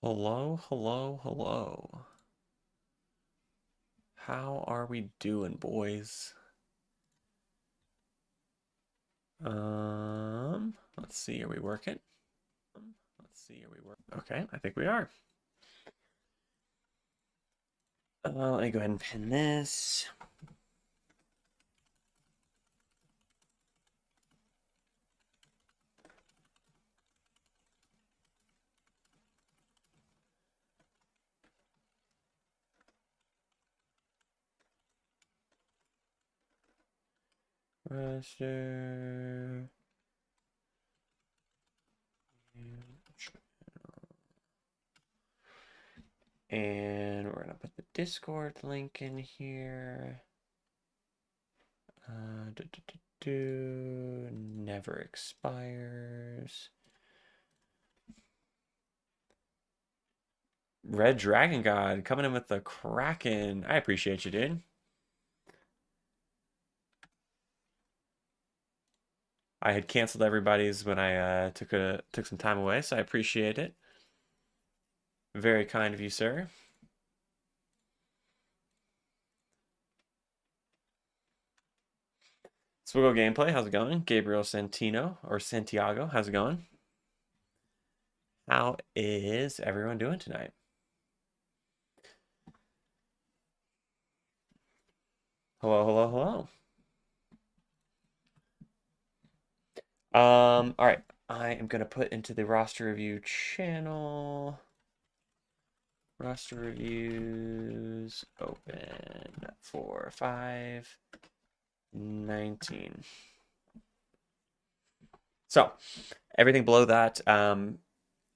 Hello, hello, hello. How are we doing, boys? Let's see, are we working? Let's see, are we working? Okay, I think we are. Let me go ahead and pin this. Register. And we're gonna put the Discord link in here. Never expires. Red Dragon God coming in with the Kraken. I appreciate you, dude. I had canceled everybody's when I took some time away, so I appreciate it. Very kind of you, sir. Swiggle Gameplay, how's it going? Gabriel Santino or Santiago, how's it going? How is everyone doing tonight? Hello, hello, hello. All right. I am gonna put into the roster review channel. Roster reviews open 4, 5, 19. So everything below that,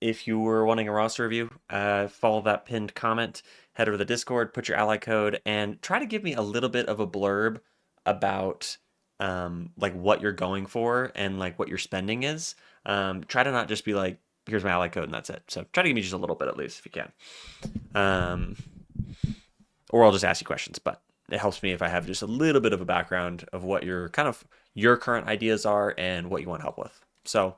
if you were wanting a roster review, follow that pinned comment, head over to the Discord, put your ally code, and try to give me a little bit of a blurb about like what you're going for and like what your spending is. Try to not just be like, here's my ally code and that's it. So try to give me just a little bit at least if you can. Or I'll just ask you questions, but it helps me if I have just a little bit of a background of what your kind of your current ideas are and what you want help with. So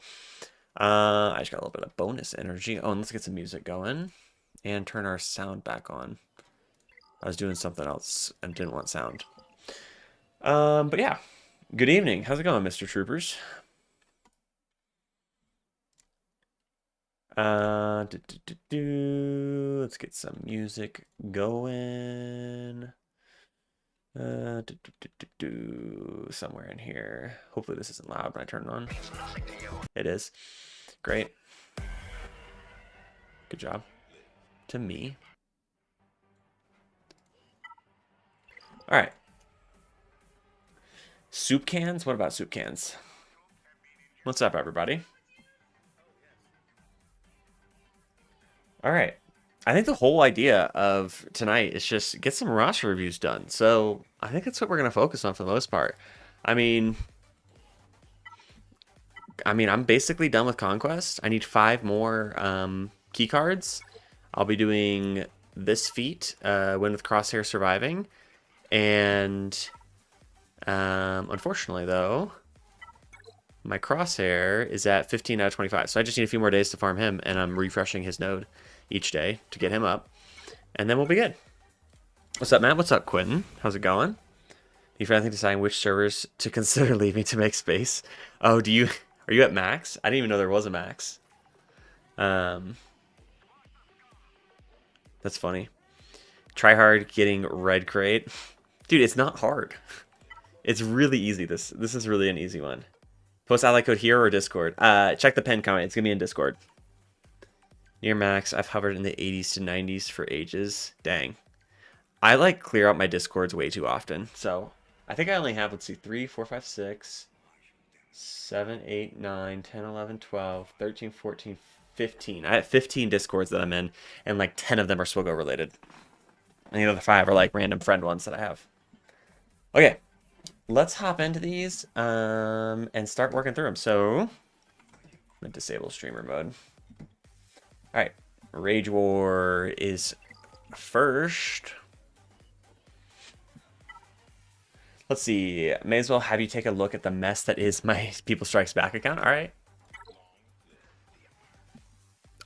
I just got a little bit of bonus energy. Oh, and let's get some music going and turn our sound back on. I was doing something else and didn't want sound. But yeah, good evening. How's it going, Mr. Troopers? Let's get some music going. Somewhere in here. Hopefully this isn't loud when I turn it on. It is. Great. Good job. To me. All right. Soup cans? What about soup cans? What's up, everybody? All right. I think the whole idea of tonight is just get some roster reviews done. So I think that's what we're gonna focus on for the most part. I mean, I'm basically done with Conquest. I need 5 more key cards. I'll be doing this feat, win with Crosshair surviving, and unfortunately though, my Crosshair is at 15 out of 25. So I just need a few more days to farm him, and I'm refreshing his node each day to get him up, and then we'll be good. What's up, Matt? What's up, Quentin? How's it going? You finally deciding which servers to consider leaving to make space? Oh, do you are you at max? I didn't even know there was a max. Um, that's funny. Try hard getting red crate, dude. It's not hard. It's really easy. This is really an easy one. Post ally code here or Discord. Check the pin comment. It's gonna be in Discord. Near max. I've hovered in the 80s to 90s for ages. Dang. I like clear out my Discords way too often. So I think I only have, let's see, 3, 4, 5, 6, 7, 8, 9, 10, 11, 12, 13, 14, 15. I have 15 Discords that I'm in, and like 10 of them are Swiggle related. And the other 5 are like random friend ones that I have. Okay, let's hop into these and start working through them. So, I'm gonna disable streamer mode. All right, Rage War is first. Let's see. May as well have you take a look at the mess that is my People Strikes Back account. All right.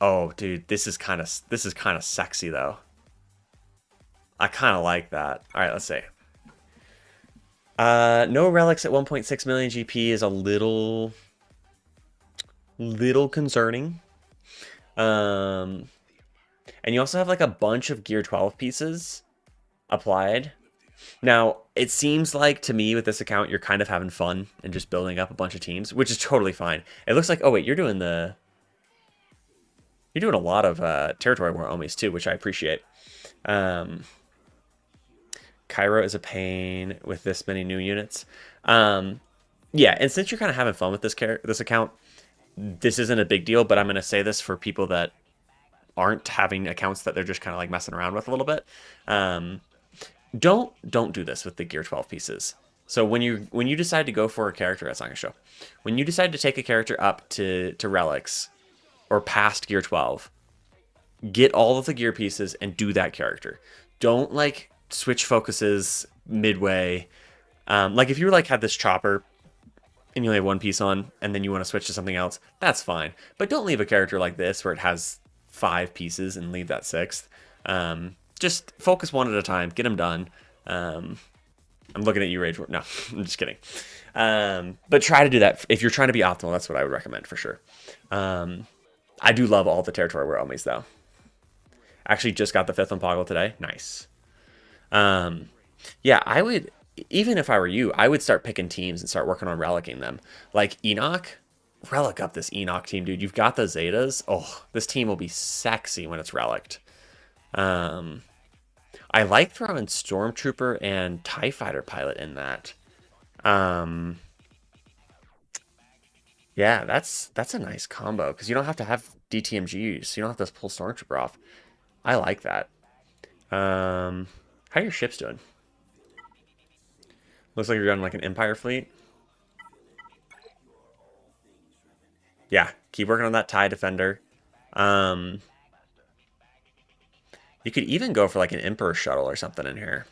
Oh, dude, this is kind of sexy though. I kind of like that. All right, let's see. No relics at 1.6 million GP is a little concerning. And you also have like a bunch of Gear 12 pieces applied. Now, it seems like to me with this account, you're kind of having fun and just building up a bunch of teams, which is totally fine. It looks like, oh wait, you're doing a lot of territory war omis too, which I appreciate. Cairo is a pain with this many new units. Yeah, and since you're kind of having fun with this account, this isn't a big deal, but I'm going to say this for people that aren't having accounts that they're just kind of like messing around with a little bit. Don't do this with the Gear 12 pieces. So when you decide to go for a character, that's not going to show. When you decide to take a character up to relics or past Gear 12, get all of the gear pieces and do that character. Don't like switch focuses midway. Like if you like had this chopper and you only have one piece on and then you want to switch to something else, that's fine. But don't leave a character like this where it has 5 pieces and leave that 6th. Just focus one at a time, get them done. I'm looking at you, Rage. No, I'm just kidding. But try to do that. If you're trying to be optimal, that's what I would recommend for sure. I do love all the territory war omis though. Actually just got the 5th on Poggle today. Nice. Yeah, I would, even if I were you, I would start picking teams and start working on relicking them. Like Enoch, relic up this Enoch team, dude. You've got the Zetas. Oh, this team will be sexy when it's relicked. I like throwing Stormtrooper and TIE Fighter pilot in that. Yeah, that's a nice combo because you don't have to have DTMGs. So you don't have to pull Stormtrooper off. I like that. How are your ships doing? Looks like you're on like an Empire fleet. Yeah, keep working on that TIE Defender. You could even go for like an Emperor shuttle or something in here.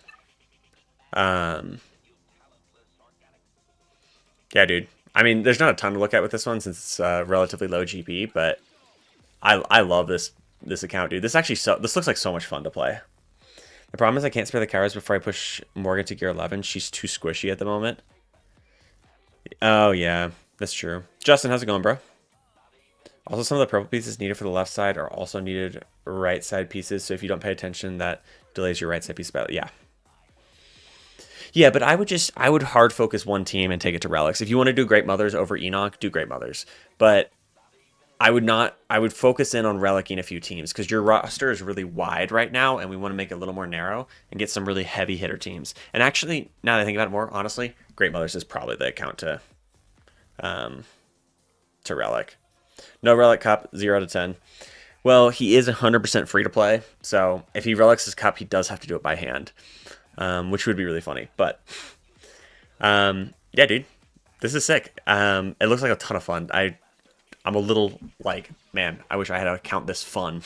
Yeah, dude. I mean, there's not a ton to look at with this one since it's relatively low GP, but I love this account, dude. This looks like so much fun to play. The problem is I can't spare the Kairos before I push Morgan to gear 11. She's too squishy at the moment. Oh, yeah. That's true. Justin, how's it going, bro? Also, some of the purple pieces needed for the left side are also needed right side pieces. So if you don't pay attention, that delays your right side piece. Yeah. Yeah, but I would hard focus one team and take it to relics. If you want to do Great Mothers over Enoch, do Great Mothers. But I would focus in on relicking a few teams because your roster is really wide right now and we want to make it a little more narrow and get some really heavy hitter teams. And actually, now that I think about it more, honestly, Great Mothers is probably the account to relic. No relic cup, 0 out of 10. Well, he is 100% free to play. So if he relics his cup, he does have to do it by hand, which would be really funny. But yeah, dude, this is sick. It looks like a ton of fun. I'm a little like, man, I wish I had an account this fun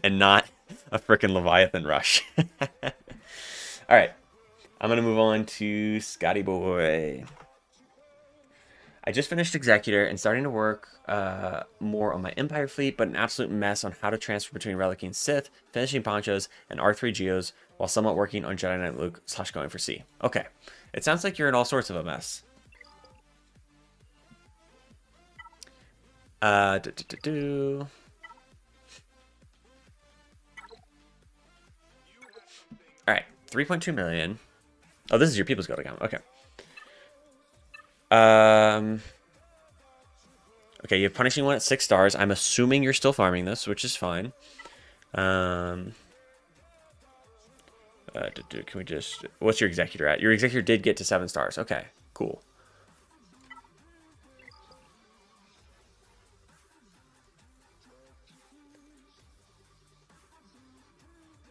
and not a freaking Leviathan rush. All right, I'm going to move on to Scotty Boy. I just finished Executor and starting to work more on my Empire fleet, but an absolute mess on how to transfer between Relicking Sith, finishing Ponchos, and R3 Geos, while somewhat working on Jedi Knight Luke / going for C. Okay, it sounds like you're in all sorts of a mess. All right, 3.2 million. Oh, this is your People's Guild account. Okay. Okay, you have Punishing One at 6 stars. I'm assuming you're still farming this, which is fine. Can we just... What's your Executor at? Your Executor did get to 7 stars. Okay, cool.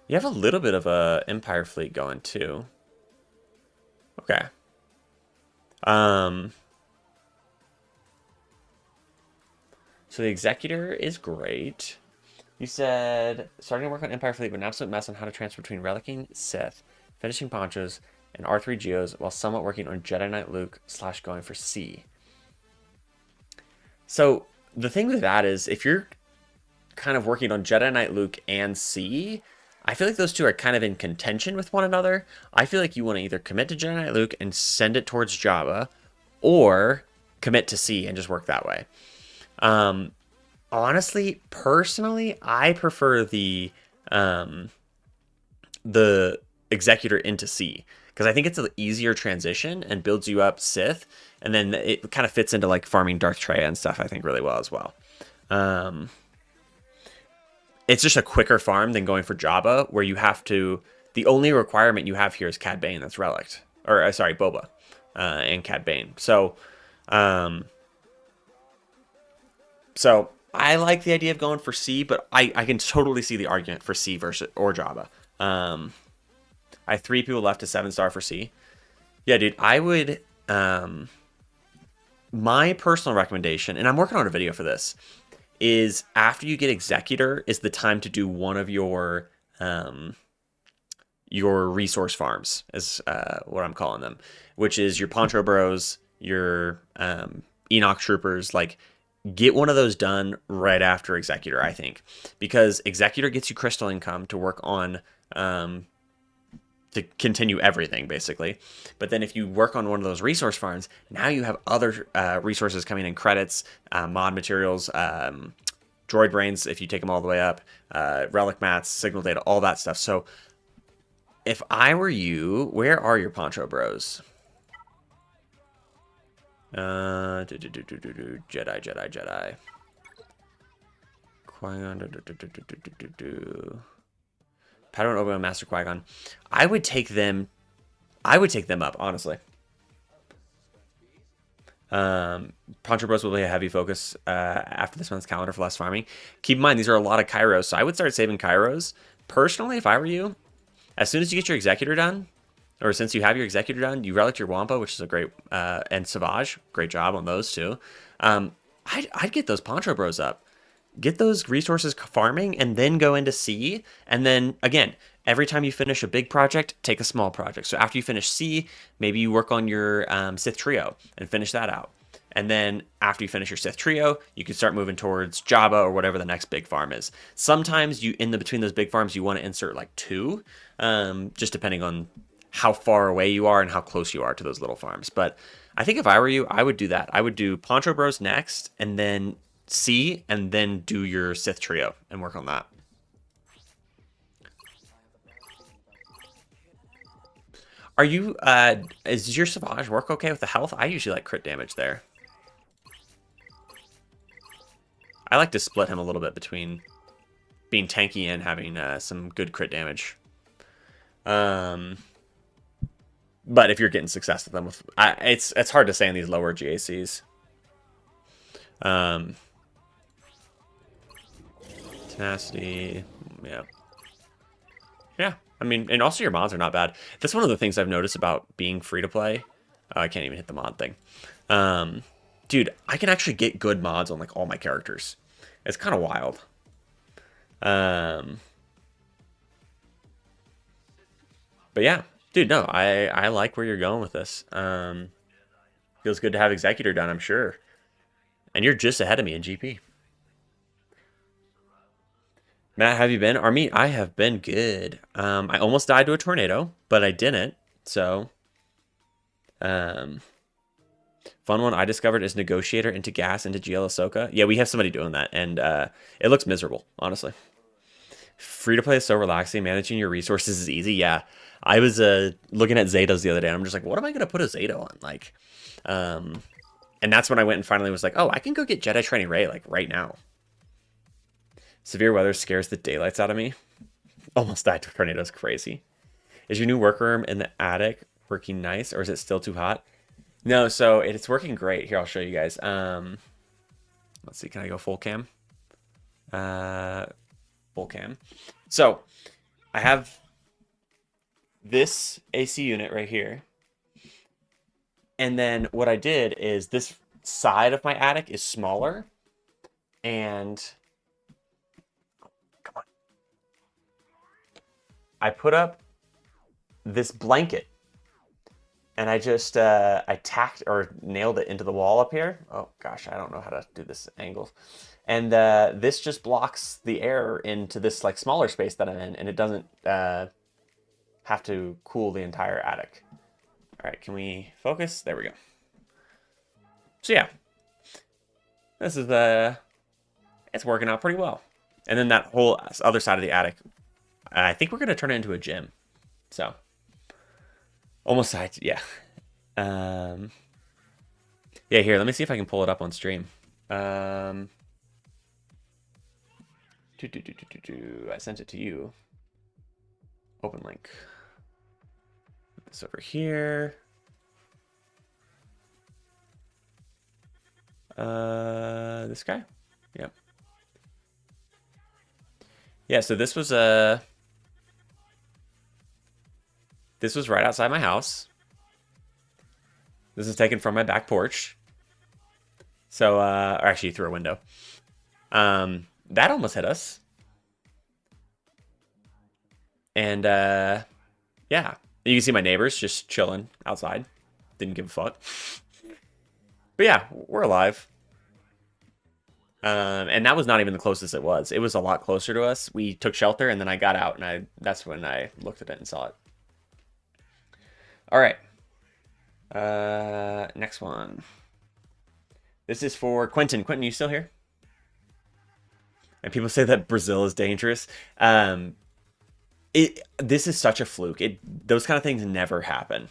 You have a little bit of a Empire fleet going, too. Okay. So the Executor is great. You said starting to work on Empire fleet, but an absolute mess on how to transfer between Relicking Sith, finishing Ponchos, and R3 Geos, while somewhat working on Jedi Knight Luke / going for C. So the thing with that is, if you're kind of working on Jedi Knight Luke and C, I feel like those two are kind of in contention with one another. I feel like you want to either commit to Jedi Knight Luke and send it towards Jabba, or commit to C and just work that way. Honestly, personally, I prefer the Executor into C, because I think it's an easier transition and builds you up Sith, and then it kind of fits into like farming Darth Traya and stuff, I think, really well as well. It's just a quicker farm than going for Jabba, where you have to. The only requirement you have here is Cad Bane that's relict, or sorry, Boba, and Cad Bane. So I like the idea of going for C, but I can totally see the argument for C versus or Jabba. I have 3 people left to 7-star for C. Yeah, dude, I would. My personal recommendation, and I'm working on a video for this, is after you get Executor is the time to do one of your resource farms, is what I'm calling them, which is your Poncho Bros, your Enoch Troopers. Like, get one of those done right after Executor, I think, because Executor gets you crystal income to work on to continue everything, basically. But then if you work on one of those resource farms, now you have other resources coming in, credits, mod materials, droid brains if you take them all the way up, relic mats, signal data, all that stuff. So if I were you, where are your Poncho Bros? Jedi. Qui-Gon. Padawan, Obi-Wan, Master Qui-Gon. I would take them up, honestly. Poncho Bros will be a heavy focus after this month's calendar for less farming. Keep in mind, these are a lot of Kairos, so I would start saving Kairos. Personally, if I were you, as soon as you get your Executor done, or since you have your Executor done, you relic your Wampa, which is a great, and Savage, great job on those too. I'd get those Poncho Bros up. Get those resources farming, and then go into C. And then, again, every time you finish a big project, take a small project. So after you finish C, maybe you work on your Sith Trio and finish that out. And then after you finish your Sith Trio, you can start moving towards Jabba or whatever the next big farm is. Sometimes between those big farms, you want to insert like 2, just depending on how far away you are and how close you are to those little farms. But I think if I were you, I would do that. I would do Poncho Bros next, and then C, and then do your Sith Trio and work on that. Are you, does your Savage work okay with the health? I usually like crit damage there. I like to split him a little bit between being tanky and having some good crit damage. But if you're getting success with them, it's hard to say in these lower GACs. Tenacity, yeah. I mean, and also your mods are not bad. That's one of the things I've noticed about being free to play. Oh, I can't even hit the mod thing. Dude, I can actually get good mods on like all my characters. It's kind of wild. But yeah, dude, no, I like where you're going with this. Feels good to have Executor done, I'm sure. And you're just ahead of me in GP. Matt, how have you been? Army, I have been good. I almost died to a tornado, but I didn't. So, fun one I discovered is Negotiator into gas into GL Ahsoka. Yeah, we have somebody doing that, and it looks miserable, honestly. Free to play is so relaxing. Managing your resources is easy. Yeah, I was looking at Zetas the other day, and I'm just like, what am I gonna put a Zeta on? Like, and that's when I went and finally was like, oh, I can go get Jedi Training Rey like right now. Severe weather scares the daylights out of me. Almost died to a tornado. Is crazy. Is your new workroom in the attic working nice, or is it still too hot? No, so it's working great. Here, I'll show you guys. Let's see. Can I go full cam? Full cam. So I have this AC unit right here. And then what I did is this side of my attic is smaller. And come on. I put up this blanket. and I just I tacked or nailed it into the wall up here. Oh gosh, I don't know how to do this angle. And this just blocks the air into this like smaller space that I'm in, and it doesn't have to cool the entire attic. All right, can we focus? There we go. So yeah, this is it's working out pretty well. And then that whole other side of the attic, I think we're gonna turn it into a gym. So almost side, yeah. Yeah, here, let me see if I can pull it up on stream. I sent it to you. Open link. Put this over here. This guy? Yep. Yeah, so this was right outside my house. This is taken from my back porch. So, or actually through a window. That almost hit us. And, yeah. You can see my neighbors just chilling outside. Didn't give a fuck. But yeah, we're alive. And that was not even the closest it was. It was a lot closer to us. We took shelter, and then I got out, and that's when I looked at it and saw it. All right. Next one. This is for Quentin. Quentin, you still here? And people say that Brazil is dangerous. This is such a fluke. Those kind of things never happen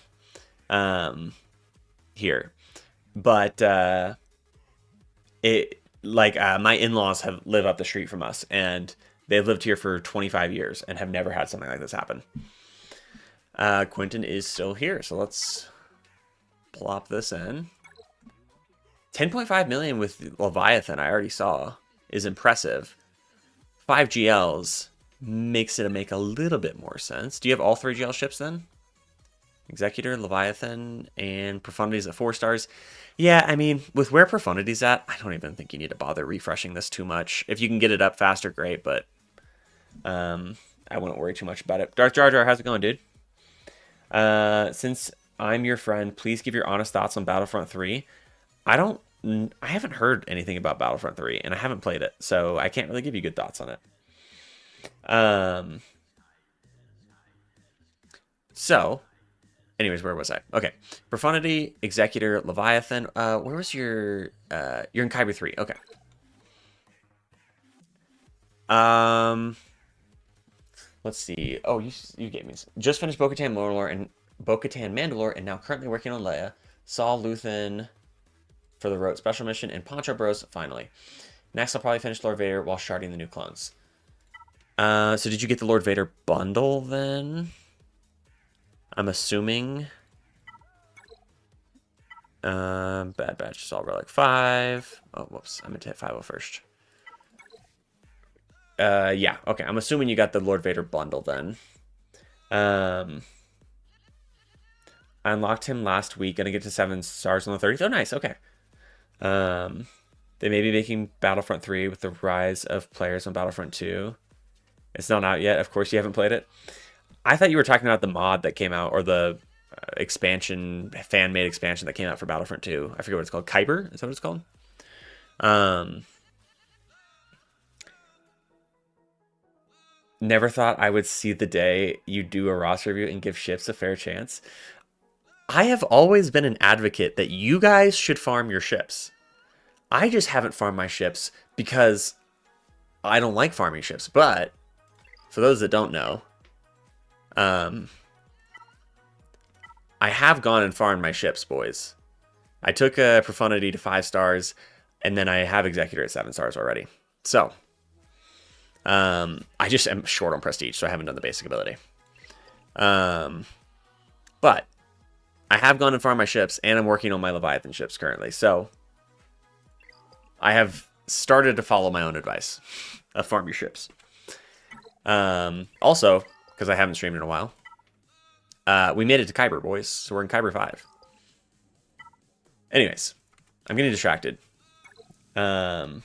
here. But my in-laws live up the street from us, and they've lived here for 25 years and have never had something like this happen. Quentin is still here, so let's plop this in. 10.5 million with Leviathan, I already saw, is impressive. 5 GLs makes it make a little bit more sense. Do you have all 3 GL ships then? Executor, Leviathan, and Profundity's at 4 stars. Yeah, I mean, with where Profundity's at, I don't even think you need to bother refreshing this too much. If you can get it up faster, great, but I wouldn't worry too much about it. Darth Jar Jar, how's it going, dude? Since I'm your friend, please give your honest thoughts on Battlefront 3. I haven't heard anything about Battlefront 3, and I haven't played it, so I can't really give you good thoughts on it. So, anyways, where was I? Okay. Profundity, Executor, Leviathan. Where was your... you're in Kyber 3. Okay. Let's see. Oh, you gave me... Just finished Bo-Katan Mandalore, and now currently working on Leia. Saw Luthen for the Rote Special Mission, and Poncho Bros, finally. Next, I'll probably finish Lord Vader while sharding the new clones. So did you get the Lord Vader bundle, then? I'm assuming... Bad Batch, Assault Relic 5. Oh, whoops. I meant to hit 5 first. Yeah, okay. I'm assuming you got the Lord Vader bundle then. I unlocked him last week. Gonna get to 7 stars on the 30th. Oh, nice. Okay. They may be making Battlefront 3 with the rise of players on Battlefront 2. It's not out yet. Of course, you haven't played it. I thought you were talking about the mod that came out, or the expansion, fan-made expansion that came out for Battlefront 2. I forget what it's called. Kyber? Is that what it's called? Never thought I would see the day you do a roster review and give ships a fair chance. I have always been an advocate that you guys should farm your ships. I just haven't farmed my ships because I don't like farming ships. But for those that don't know, I have gone and farmed my ships, boys. I took a Profundity to 5 stars, and then I have Executor at 7 stars already. So, I just am short on prestige, so I haven't done the basic ability. But I have gone and farmed my ships, and I'm working on my Leviathan ships currently. So, I have started to follow my own advice of farm your ships. Also, because I haven't streamed in a while, we made it to Kyber, boys. So we're in Kyber 5. Anyways, I'm getting distracted. 10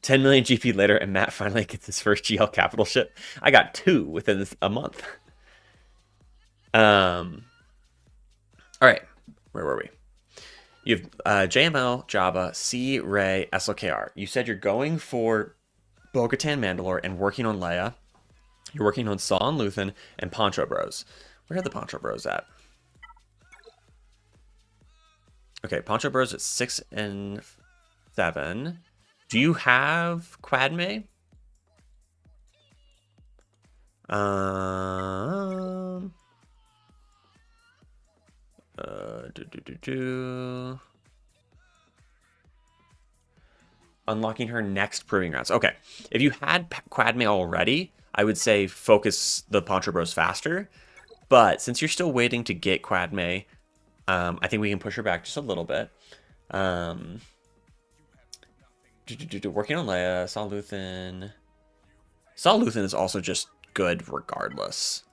million GP later, and Matt finally gets his first GL capital ship. I got 2 within a month. All right, where were we? You have JML, Java, C, Ray, SLKR. You said you're going for Bo-Katan Mandalore and working on Leia. You're working on Saw and Luthen and Poncho Bros. Where are the Poncho Bros at? Okay, Poncho Bros at 6 and 7. Do you have Quadme? Um. Unlocking her next proving grounds. Okay, if you had Quadme already, I would say focus the Poncho Bros faster. But since you're still waiting to get Quadme, I think we can push her back just a little bit. Working on Leia, Saw Luthen. Saw Luthen is also just good regardless.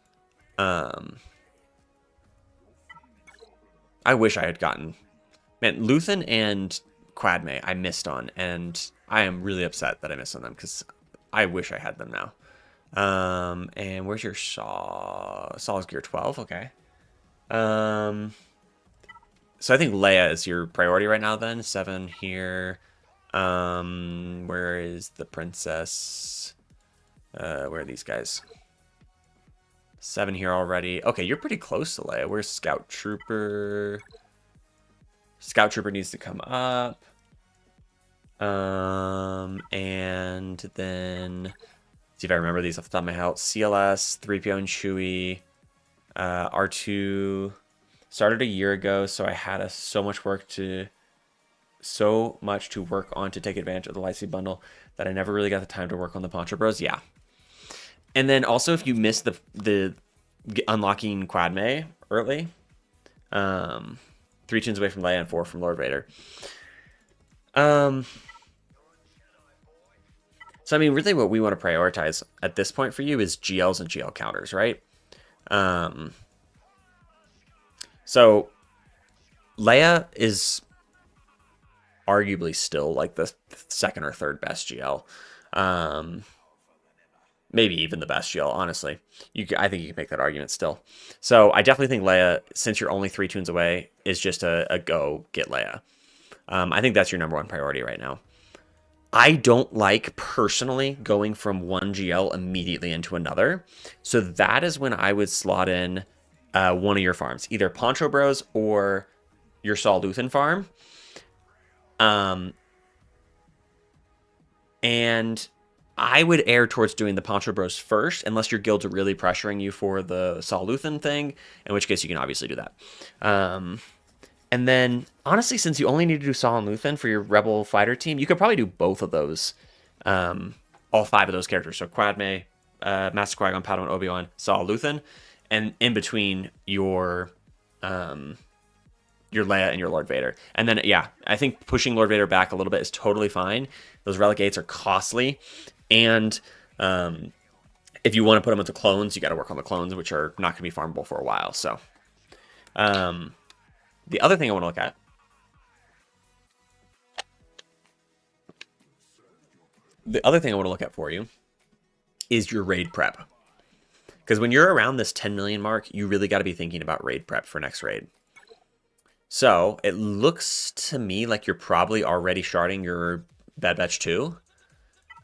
I wish I had gotten... Man, Luthen and Quadme I missed on, and I am really upset that I missed on them, because I wish I had them now. And where's your Saw? Saw's gear 12, okay. So I think Leia is your priority right now then. 7 here. Where is the princess? Where are these guys? 7 here already. Okay, you're pretty close to Leia. Where's Scout Trooper? Scout Trooper needs to come up. And then see if I remember these off the top of my head. CLS, 3PO and Chewie, R2 started a year ago, so I had so much to work on to take advantage of the Lightspeed bundle that I never really got the time to work on the Poncho Bros. Yeah. And then also if you missed the unlocking Quadme early, 3 tunes away from Leia and 4 from Lord Vader. So I mean, really what we want to prioritize at this point for you is GLs and GL counters, right? So Leia is arguably still like the second or third best GL. Maybe even the best GL, honestly. I think you can make that argument still. So I definitely think Leia, since you're only 3 tunes away, is just a go get Leia. I think that's your number one priority right now. I don't like, personally, going from one GL immediately into another. So that is when I would slot in one of your farms. Either Poncho Bros or your Saw Luthen farm. And I would err towards doing the Poncho Bros first, unless your guilds are really pressuring you for the Saw Luthen thing, in which case you can obviously do that. And then, honestly, since you only need to do Saw and Luthen for your Rebel fighter team, you could probably do both of those, all 5 of those characters. So Quadme, Master Qui-Gon, Padawan, Obi-Wan, Saw, Luthen, and in between your Leia and your Lord Vader. And then, yeah, I think pushing Lord Vader back a little bit is totally fine. Those Relic Gates are costly, and if you want to put them into clones, you got to work on the clones, which are not going to be farmable for a while. So, the other thing I want to look at for you is your raid prep. Because when you're around this 10 million mark, you really got to be thinking about raid prep for next raid. So it looks to me like you're probably already starting your Bad Batch 2.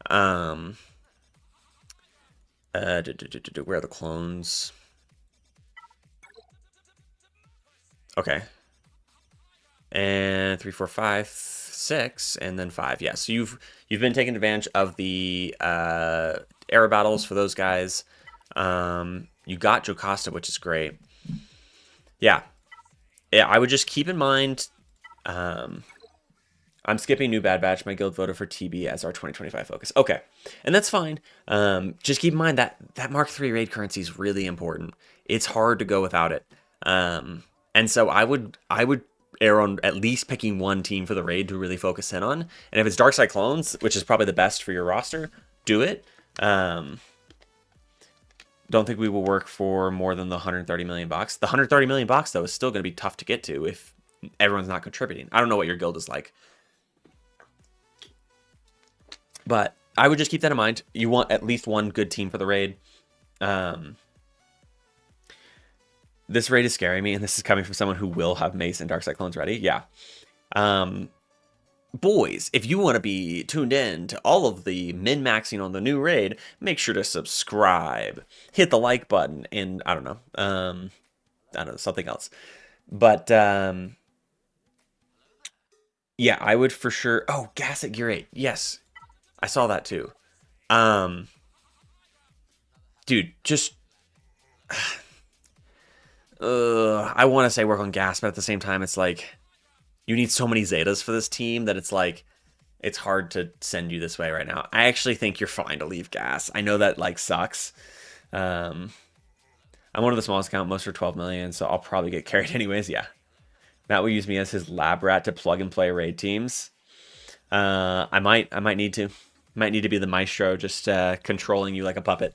Where are the clones? Okay. And 3, 4, 5, 6, and then 5. Yeah, so you've been taking advantage of the era battles for those guys. You got Jocasta, which is great. Yeah, I would just keep in mind. I'm skipping New Bad Batch. My guild voted for TB as our 2025 focus. Okay, and that's fine. Just keep in mind that Mark III raid currency is really important. It's hard to go without it. And so I would err on at least picking one team for the raid to really focus in on. And if it's Darkside Clones, which is probably the best for your roster, do it. Don't think we will work for more than the 130 million bucks. The 130 million bucks, though, is still going to be tough to get to if everyone's not contributing. I don't know what your guild is like, but I would just keep that in mind. You want at least one good team for the raid. This raid is scaring me, and this is coming from someone who will have Mace and Dark Cyclones ready. Yeah. Boys, if you want to be tuned in to all of the min-maxing on the new raid, make sure to subscribe, hit the like button, and I don't know, something else. But yeah, I would for sure. Oh, gas at gear 8. Yes, I saw that too. Dude, just I want to say work on gas, but at the same time, it's like you need so many Zetas for this team that it's like it's hard to send you this way right now. I actually think you're fine to leave gas. I know that like sucks. I'm one of the smallest account, most for 12 million, so I'll probably get carried anyways. Yeah, Matt will use me as his lab rat to plug and play raid teams. I might need to. Might need to be the maestro, just controlling you like a puppet.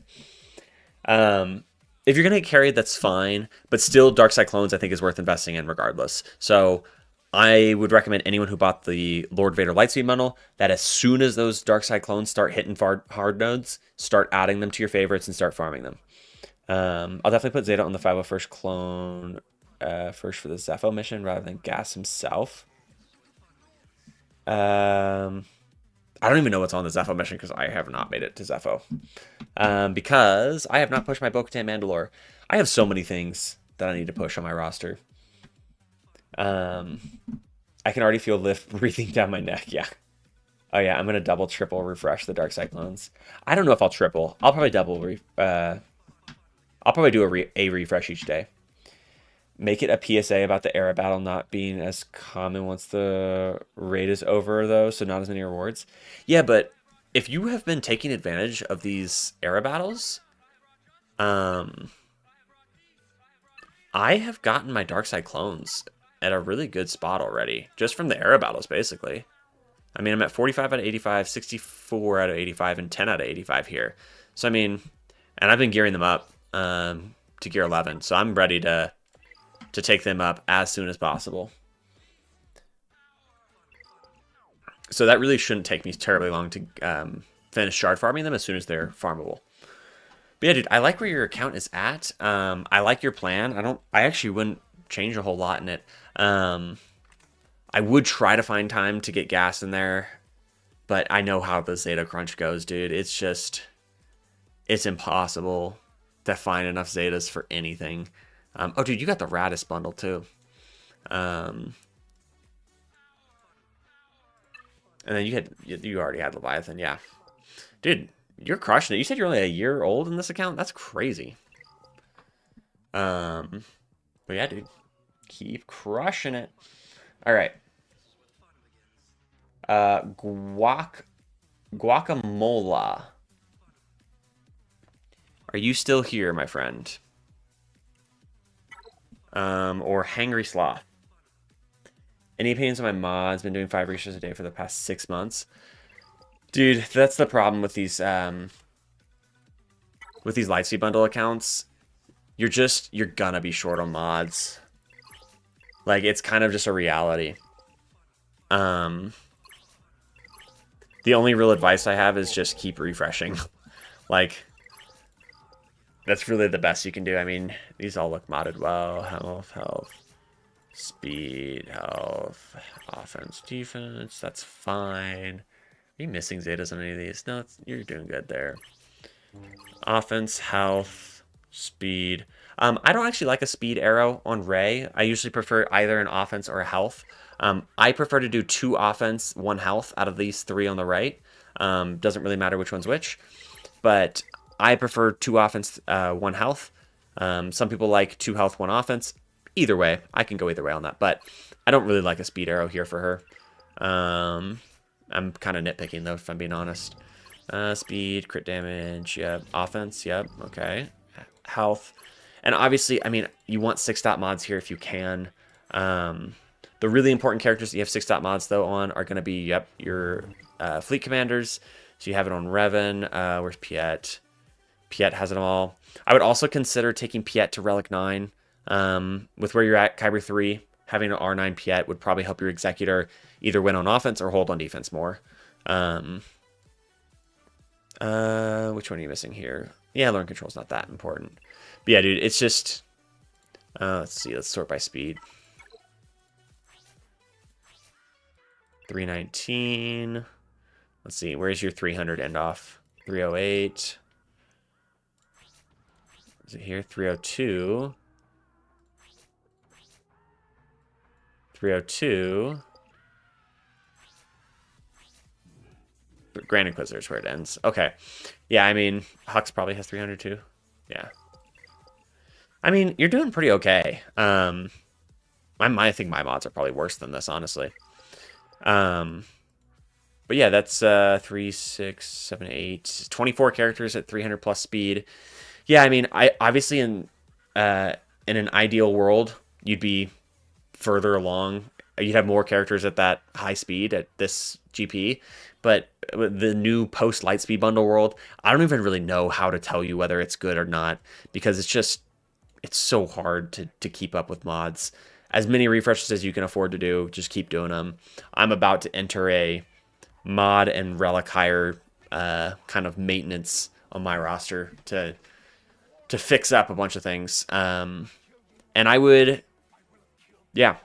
If you're gonna get carried, that's fine, but still, Dark Cyclones I think is worth investing in regardless. So I would recommend anyone who bought the Lord Vader Lightspeed bundle that as soon as those Dark Cyclones start hitting hard nodes, start adding them to your favorites and start farming them. I'll definitely put Zeta on the 501st clone first for the Zepho mission rather than Gas himself. I don't even know what's on the Zepho mission because I have not made it to Zepho. Because I have not pushed my Bo-Katan Mandalore. I have so many things that I need to push on my roster. I can already feel lift breathing down my neck. Yeah. Oh yeah, I'm gonna double, triple refresh the Dark Cyclones. I don't know if I'll triple. I'll probably double. I'll probably do a refresh each day. Make it a PSA about the era battle not being as common once the raid is over, though, so not as many rewards. Yeah, but if you have been taking advantage of these era battles, I have gotten my Dark Cyclones at a really good spot already, just from the era battles, basically. I mean, I'm at 45 out of 85, 64 out of 85, and 10 out of 85 here. So, I mean, and I've been gearing them up to gear 11, so I'm ready to take them up as soon as possible. So that really shouldn't take me terribly long to finish shard farming them as soon as they're farmable. But yeah, dude, I like where your account is at. I like your plan. I actually wouldn't change a whole lot in it. I would try to find time to get gas in there, but I know how the Zeta crunch goes, dude. It's impossible to find enough Zetas for anything. Oh, dude, you got the Radis bundle, too. And then you already had Leviathan, yeah. Dude, you're crushing it. You said you're only a year old in this account? That's crazy. But yeah, dude. Keep crushing it. All right. Guacamola. Are you still here, my friend? Or Hangry Sloth. Any opinions on my mods? Been doing 5 refreshes a day for the past 6 months. Dude, that's the problem with these Lightspeed bundle accounts. You're gonna be short on mods. Like, it's kind of just a reality. The only real advice I have is just keep refreshing. Like, that's really the best you can do. I mean, these all look modded well. Health, speed, health, offense, defense. That's fine. Are you missing Zetas on any of these? No, you're doing good there. Offense, health, speed. I don't actually like a speed arrow on Rey. I usually prefer either an offense or a health. I prefer to do 2 offense, 1 health out of these 3 on the right. Doesn't really matter which one's which. But I prefer 2 offense, 1 health. Some people like 2 health, 1 offense. Either way, I can go either way on that. But I don't really like a speed arrow here for her. I'm kind of nitpicking, though, if I'm being honest. Speed, crit damage, yep. Offense, yep, okay. Health. And obviously, I mean, you want 6-dot mods here if you can. The really important characters that you have 6-dot mods, though, on are going to be, yep, your fleet commanders. So you have it on Revan. Where's Piet? Piet has it all. I would also consider taking Piet to Relic 9. With where you're at, Kyber 3, having an R9 Piet would probably help your Executor either win on offense or hold on defense more. Which one are you missing here? Yeah, Learn Control's not that important. But yeah, dude, it's just... Let's see. Let's sort by speed. 319. Let's see. Where's your 300 end off? 308. Is it here? 302. 302. Grand Inquisitor's where it ends. Okay. Yeah, I mean, Hux probably has 300 too. Yeah. I mean, you're doing pretty okay. I think my mods are probably worse than this, honestly. But yeah, that's 3, 6, 7, 8, 24 characters at 300 plus speed. Yeah, I mean, I obviously in an ideal world, you'd be further along. You'd have more characters at that high speed at this GP. But with the new post Lightspeed bundle world, I don't even really know how to tell you whether it's good or not, because it's so hard to keep up with mods. As many refreshes as you can afford to do, just keep doing them. I'm about to enter a mod and relic hire kind of maintenance on my roster to fix up a bunch of things. And I would, yeah,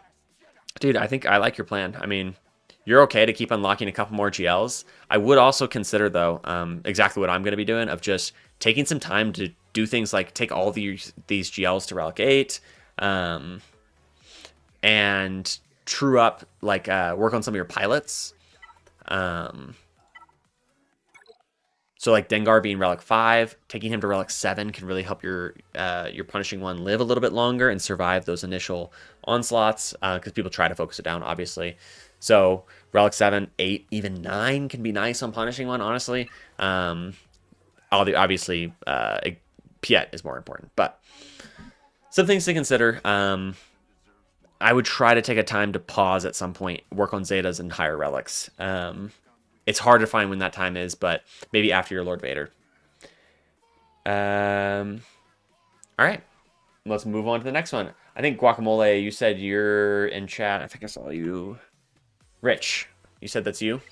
dude, I think I like your plan. I mean, you're okay to keep unlocking a couple more GLs. I would also consider, though, exactly what I'm going to be doing, of just taking some time to do things like take all these GLs to Relic 8, and true up, like, work on some of your pilots. So like Dengar being Relic 5, taking him to Relic 7 can really help your Punishing One live a little bit longer and survive those initial onslaughts, because people try to focus it down, obviously. So Relic 7, 8, even 9 can be nice on Punishing One, honestly. Obviously, Piet is more important, but some things to consider. I would try to take a time to pause at some point, work on Zetas and higher relics. It's hard to find when that time is, but maybe after your Lord Vader. All right. Let's move on to the next one. I think Guacamole, you said you're in chat. I think I saw you. Rich, you said that's you?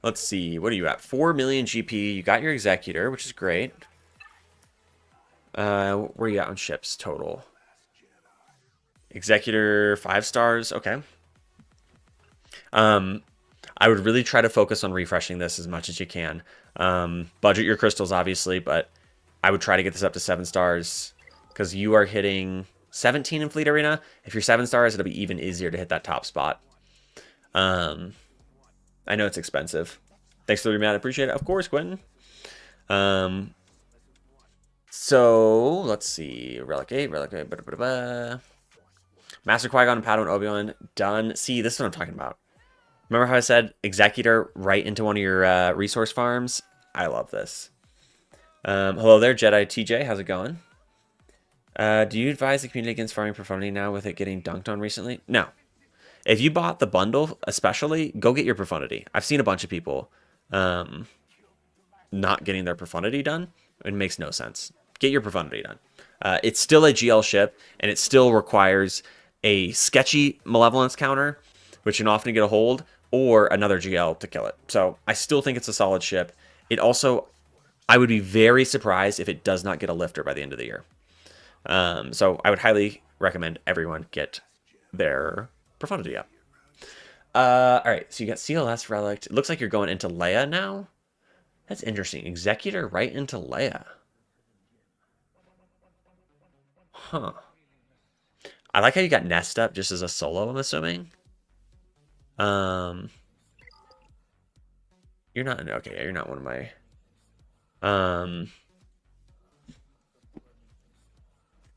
Let's see. What are you at? 4 million GP. You got your Executor, which is great. Where are you at on ships total? Executor 5 stars. Okay. I would really try to focus on refreshing this as much as you can. Budget your crystals, obviously, but I would try to get this up to 7 stars because you are hitting 17 in Fleet Arena. If you're 7 stars, it'll be even easier to hit that top spot. I know it's expensive. Thanks for the remount. I appreciate it. Of course, Quentin. So let's see. Relic 8, Relic 8. Master Qui-Gon and Padawan Obi-Wan done. See, this is what I'm talking about. Remember how I said Executor right into one of your resource farms? I love this. Hello there, Jedi TJ. How's it going? Do you advise the community against farming Profundity now with it getting dunked on recently? No. If you bought the bundle, especially, go get your Profundity. I've seen a bunch of people not getting their Profundity done. It makes no sense. Get your Profundity done. It's still a GL ship, and it still requires a sketchy Malevolence counter, which can often get a hold, or another GL to kill it. So I still think it's a solid ship. It also, I would be very surprised if it does not get a lifter by the end of the year. So I would highly recommend everyone get their Profundity up. All right, so you got CLS Relic. It looks like you're going into Leia now. That's interesting. Executor right into Leia. Huh. I like how you got Nest up just as a solo, I'm assuming. You're not, okay, yeah, you're not one of my,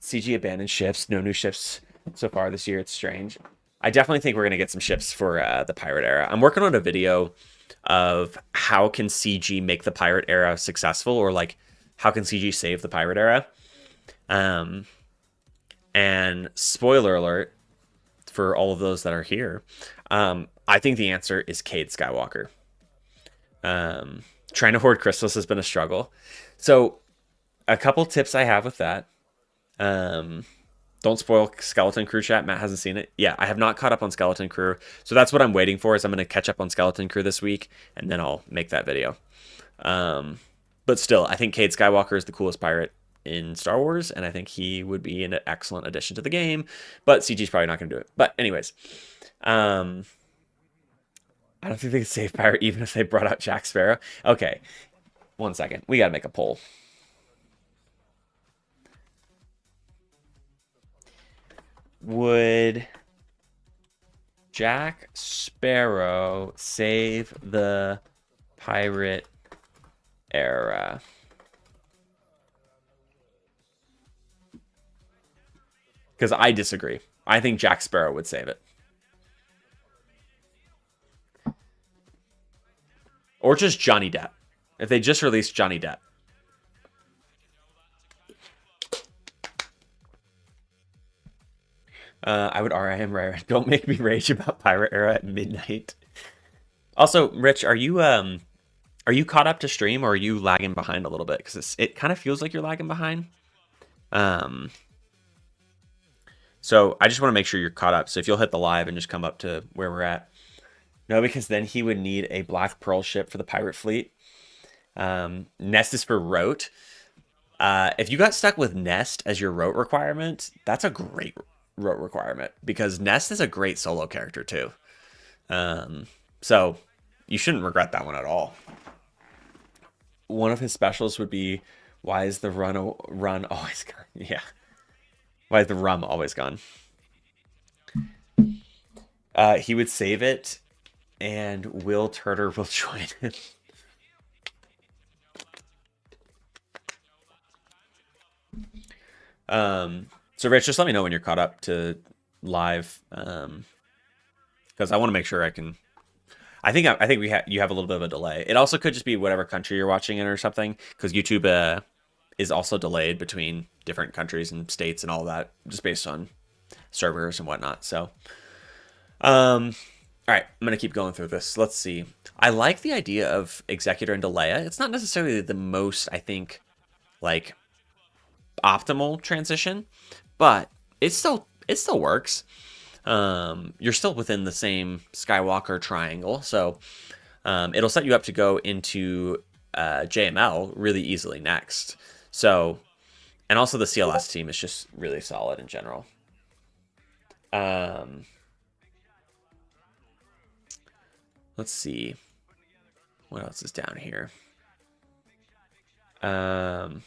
CG abandoned ships, no new ships so far this year. It's strange. I definitely think we're going to get some ships for the Pirate Era. I'm working on a video of how can CG make the Pirate Era successful, or like how can CG save the Pirate Era. And spoiler alert for all of those that are here, I think the answer is Cade Skywalker. Trying to hoard crystals has been a struggle. So a couple tips I have with that. Don't spoil Skeleton Crew chat. Matt hasn't seen it. Yeah, I have not caught up on Skeleton Crew. So that's what I'm waiting for, is I'm going to catch up on Skeleton Crew this week, and then I'll make that video. But still, I think Cade Skywalker is the coolest pirate in Star Wars, and I think he would be an excellent addition to the game. But CG's probably not going to do it. But anyways, I don't think they could save pirate even if they brought out Jack Sparrow. Okay, 1 second. We got to make a poll. Would Jack Sparrow save the pirate era? Because I disagree. I think Jack Sparrow would save it. Or just Johnny Depp. If they just released Johnny Depp. I would RM rare. Don't make me rage about Pirate Era at midnight. Also, Rich, are you caught up to stream or are you lagging behind a little bit? Because it kind of feels like you're lagging behind. So I just want to make sure you're caught up. So if you'll hit the live and just come up to where we're at. No, because then he would need a Black Pearl ship for the pirate fleet. Nest is for Rote. If you got stuck with Nest as your Rote requirement, that's a great Rote requirement because Nest is a great solo character too. So you shouldn't regret that one at all. One of his specials would be, why is the run always gone? Yeah. Why is the rum always gone? He would save it, and Will Turner will join him. So Rich, just let me know when you're caught up to live, because I want to make sure I can. I think you have a little bit of a delay. It also could just be whatever country you're watching in or something, because YouTube is also delayed between different countries and states and all that, just based on servers and whatnot. So, all right, I'm gonna keep going through this. Let's see. I like the idea of Executor into Leia. It's not necessarily the most, I think, like optimal transition, but it still works. You're still within the same Skywalker triangle, so it'll set you up to go into JML really easily next. So, and also the CLS team is just really solid in general. Let's see. What else is down here? Jedi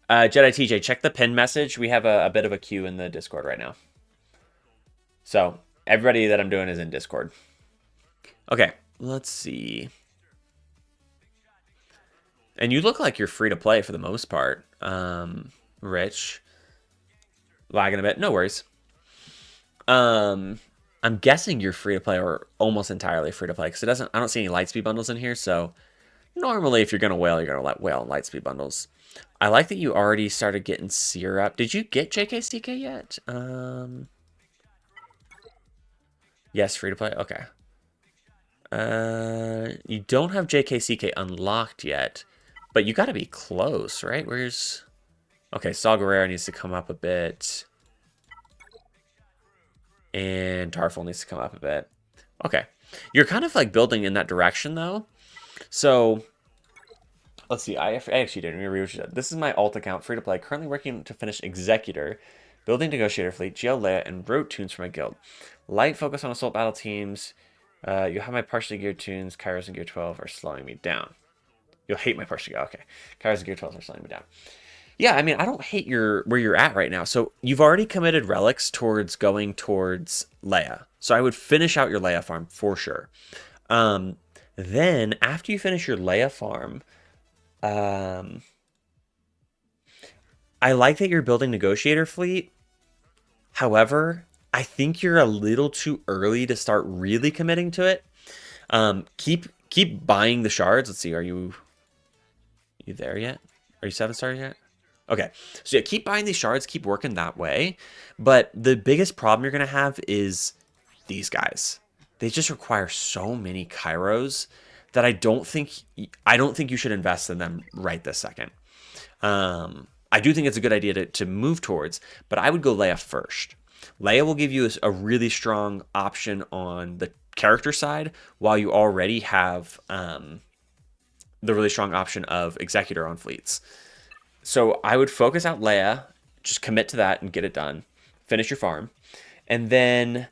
TJ, check the pin message. We have a bit of a queue in the Discord right now. So everybody that I'm doing is in Discord. Okay, let's see. And you look like you're free to play for the most part. Rich. Lagging a bit. No worries. I'm guessing you're free to play or almost entirely free to play because I don't see any Lightspeed bundles in here. So normally if you're going to whale, you're going to whale in Lightspeed bundles. I like that you already started getting Seer up. Did you get JKCK yet? Yes, free to play. Okay. You don't have JKCK unlocked yet, but you got to be close, right? Where's... Okay, Saw Gerrera needs to come up a bit. And Tarful needs to come up a bit. Okay. You're kind of like building in that direction, though. So... Let's see, I actually didn't read what you said. This is my alt account, free to play. Currently working to finish Executor, building Negotiator Fleet, GL Leia, and Rote tunes for my guild. Light focus on assault battle teams. You have my partially geared tunes. Kairos and Gear 12 are slowing me down. You'll hate my partially geared. Okay. Kairos and Gear 12 are slowing me down. Yeah, I mean, I don't hate where you're at right now. So you've already committed relics towards going towards Leia. So I would finish out your Leia farm for sure. Then after you finish your Leia farm... I like that you're building Negotiator Fleet. However, I think you're a little too early to start really committing to it. Keep buying the shards. Let's see, are you there yet? Are you 7 stars yet? Okay, so yeah, keep buying these shards, keep working that way. But the biggest problem you're gonna have is these guys. They just require so many Kairos that I don't think you should invest in them right this second. I do think it's a good idea to move towards, but I would go Leia first. Leia will give you a really strong option on the character side, while you already have the really strong option of Executor on fleets. So I would focus out Leia, just commit to that and get it done. Finish your farm. And then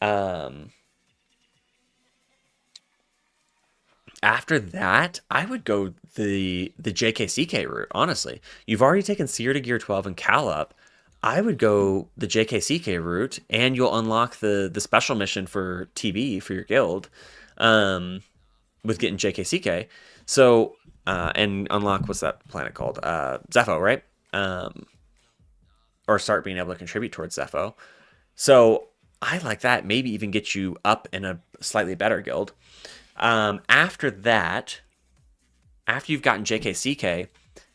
after that, I would go the JKCK route, honestly. You've already taken Seer to Gear 12 and Cal up. I would go the JKCK route, and you'll unlock the special mission for TB for your guild with getting JKCK. So, and unlock, what's that planet called? Zepho, right? Or start being able to contribute towards Zepho. So I like that. Maybe even get you up in a slightly better guild. After that, after you've gotten JKCK,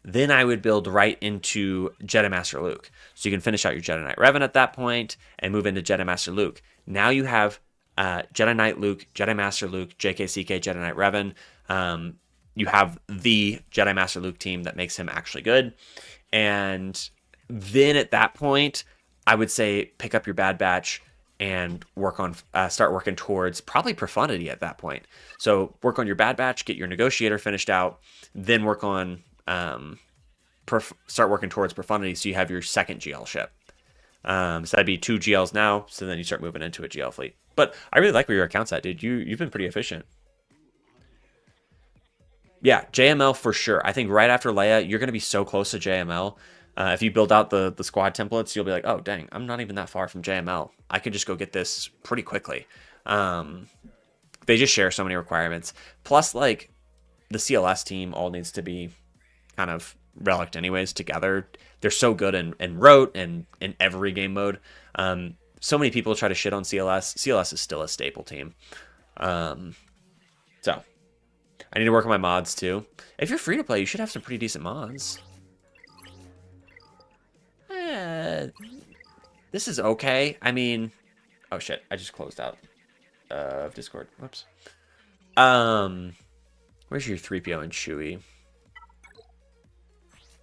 then I would build right into Jedi Master Luke. So you can finish out your Jedi Knight Revan at that point and move into Jedi Master Luke. Now you have Jedi Knight Luke, Jedi Master Luke, JKCK, Jedi Knight Revan. You have the Jedi Master Luke team that makes him actually good. And then at that point, I would say pick up your Bad Batch and work on start working towards probably profundity at that point. So work on your Bad Batch, get your Negotiator finished out, then work on start working towards profundity so you have your second GL ship. So that'd be 2 GLs now, so then you start moving into a GL fleet. But I really like where your account's at, dude. You've been pretty efficient. Yeah, JML for sure. I think right after Leia, you're going to be so close to JML. If you build out the squad templates, you'll be like, oh, dang, I'm not even that far from JML. I could just go get this pretty quickly. They just share so many requirements. Plus, like, the CLS team all needs to be kind of relicked anyways together. They're so good in rote and in every game mode. So many people try to shit on CLS. CLS is still a staple team. So I need to work on my mods too. If you're free to play, you should have some pretty decent mods. This is okay. I mean, oh shit, I just closed out of Discord. Whoops. Where's your 3PO and Chewie?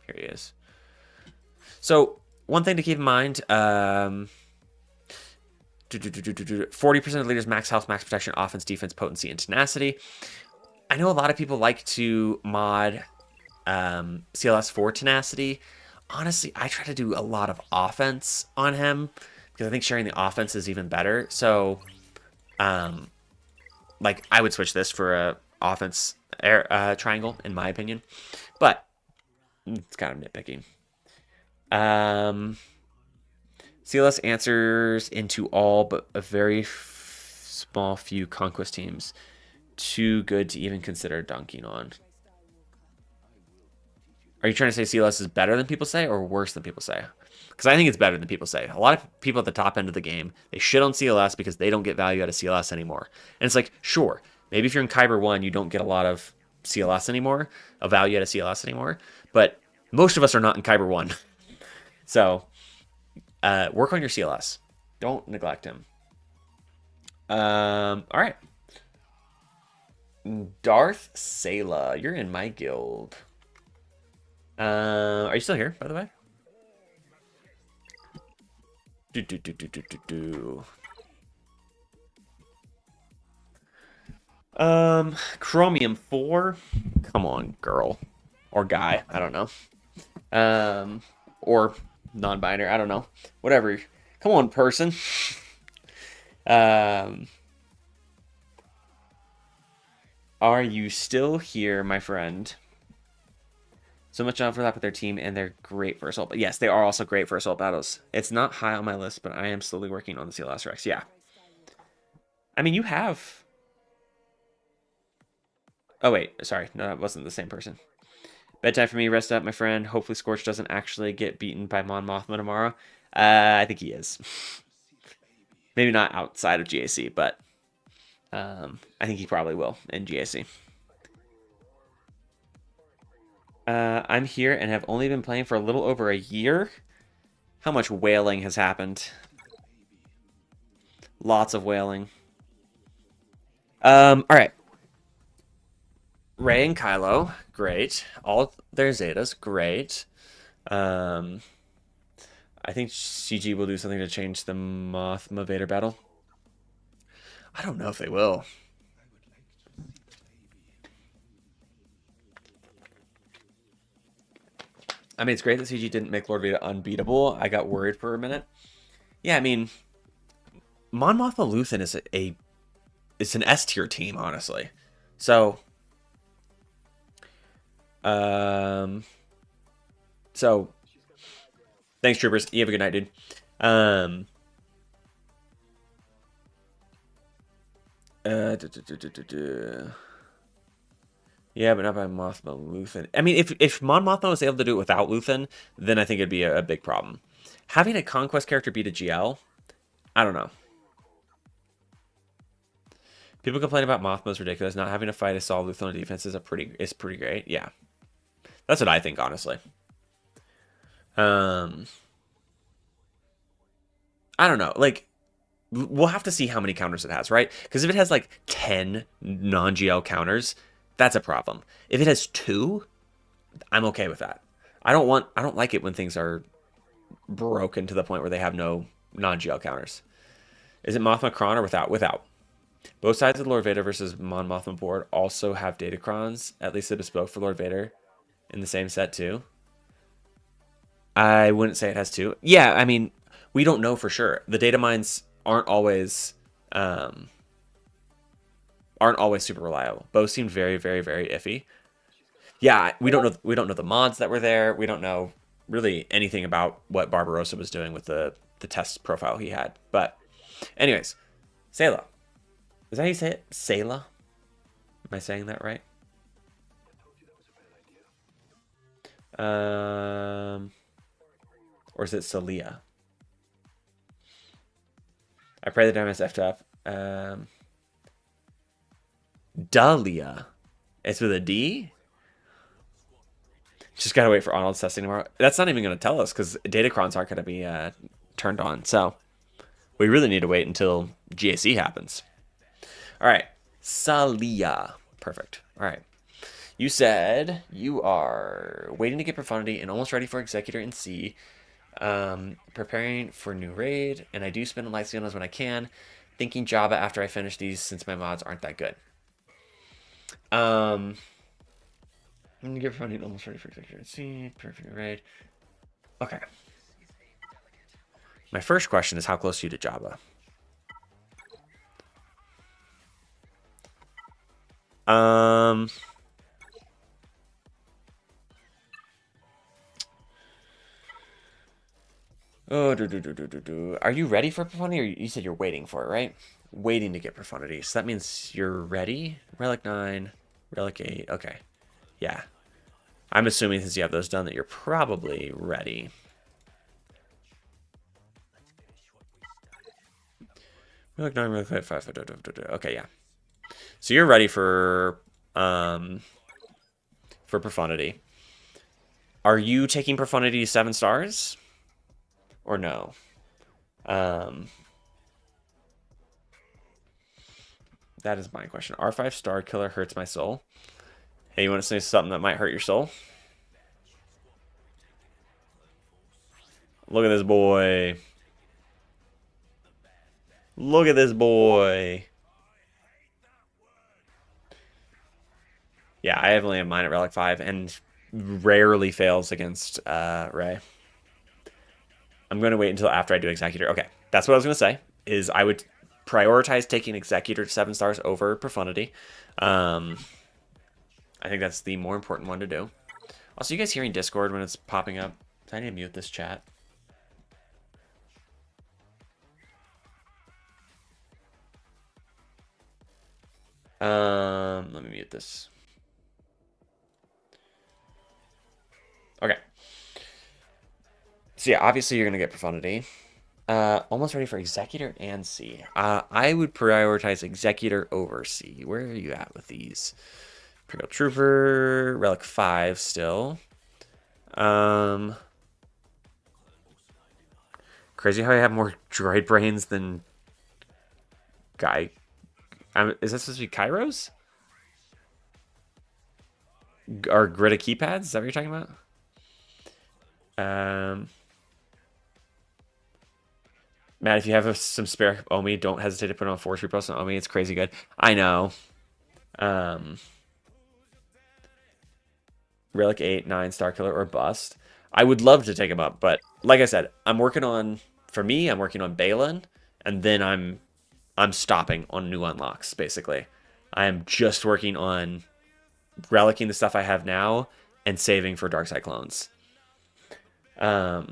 Here he is. So one thing to keep in mind, 40% of leaders max health, max protection, offense, defense, potency, and tenacity. I know a lot of people like to mod CLS for tenacity. Honestly, I try to do a lot of offense on him because I think sharing the offense is even better. So, like, I would switch this for a offense triangle, in my opinion. But it's kind of nitpicking. CLS answers into all but a very small few conquest teams. Too good to even consider dunking on. Are you trying to say CLS is better than people say or worse than people say? Because I think it's better than people say. A lot of people at the top end of the game, they shit on CLS because they don't get value out of CLS anymore. And it's like, sure, maybe if you're in Kyber 1, you don't get a lot of CLS anymore, a value out of CLS anymore. But most of us are not in Kyber 1. So, work on your CLS. Don't neglect him. All right. Darth Sayla, you're in my guild. Are you still here, by the way? Chromium 4. Come on, girl. Or guy. I don't know. Or non-binary. I don't know. Whatever. Come on, person. Are you still here, my friend? So much overlap with their team, and they're great for assault. But yes, they are also great for assault battles. It's not high on my list, but I am slowly working on the CLS Rex. Yeah. I mean, you have... Oh, wait. Sorry. No, that wasn't the same person. Bedtime for me. Rest up, my friend. Hopefully Scorch doesn't actually get beaten by Mon Mothma tomorrow. I think he is. Maybe not outside of GAC, but I think he probably will in GAC. I'm here and have only been playing for a little over a year. How much whaling has happened? Lots of whaling. All right. Rey and Kylo, great. All their Zetas, great. I think CG will do something to change the Mothma Vader battle. I don't know if they will. I mean, it's great that CG didn't make Lord Vader unbeatable. I got worried for a minute. Yeah, I mean, Mon Mothma Luthen is it's an S tier team, honestly. So, um, so thanks, troopers. You have a good night, dude. Yeah, but not by Mothma Luthen. I mean, if Mon Mothma was able to do it without Luthen, then I think it'd be a big problem. Having a conquest character beat a GL, I don't know. People complain about Mothma's ridiculous. Not having to fight a solid Luthen on defense is pretty great. Yeah, that's what I think, honestly. I don't know. Like, we'll have to see how many counters it has, right? Because if it has like 10 non-GL counters, that's a problem. If it has 2, I'm okay with that. I don't like it when things are broken to the point where they have no non-GL counters. Is it Mothma Kron or without? Without. Both sides of Lord Vader versus Mon Mothma board also have Datacrons, at least the bespoke for Lord Vader, in the same set too. I wouldn't say it has 2. Yeah, I mean, we don't know for sure. The data mines aren't always super reliable. Both seem very, very, very iffy. Yeah, we don't know the mods that were there. We don't know really anything about what Barbarossa was doing with the test profile he had. But anyways, Sayla. Is that how you say it? Sayla? Am I saying that right? Or is it Celia? I pray that I messed up. Dahlia. It's with a D? Just gotta wait for Arnold's testing tomorrow. That's not even gonna tell us because Datacrons aren't gonna be turned on. So we really need to wait until GAC happens. All right, Salia. Perfect. All right. You said you are waiting to get Profundity and almost ready for Executor in C. Preparing for new raid, and I do spend on light signals when I can. Thinking Jabba after I finish these since my mods aren't that good. I'm gonna get Profundity almost ready for Executor in C. Perfect raid. Okay. My first question is how close are you to Jabba? Oh, Are you ready for Profundity? Or you said you're waiting for it, right? Waiting to get Profundity. So that means you're ready? Relic 9, Relic 8. Okay. Yeah. I'm assuming since you have those done that you're probably ready. Relic 9, Relic 8, 5. Okay, yeah. So you're ready for Profundity. Are you taking Profundity 7 stars? Or no? That is my question. R5 Star Killer hurts my soul. Hey, you want to say something that might hurt your soul? Look at this boy. Look at this boy. Yeah, I have only have mine at Relic 5 and rarely fails against Rey. I'm going to wait until after I do Executor. Okay, that's what I was going to say, is I would prioritize taking Executor to 7 stars over Profundity. I think that's the more important one to do. Also, you guys hearing Discord when it's popping up? I need to mute this chat. Let me mute this. Okay. So yeah, obviously you're going to get Profundity. Almost ready for Executor and C. I would prioritize Executor over C. Where are you at with these? Imperial Trooper, Relic 5 still. Crazy how I have more droid brains than Guy. Is this supposed to be Kairos? Or Greta keypads? Is that what you're talking about? Matt, if you have some spare Omi, don't hesitate to put on Force Repost on Omi. It's crazy good. I know. Relic 8, 9, Star Killer, or Bust. I would love to take him up, but like I said, I'm working on Balin, and then I'm stopping on new unlocks, basically. I am just working on relicking the stuff I have now and saving for Dark Cyclones. I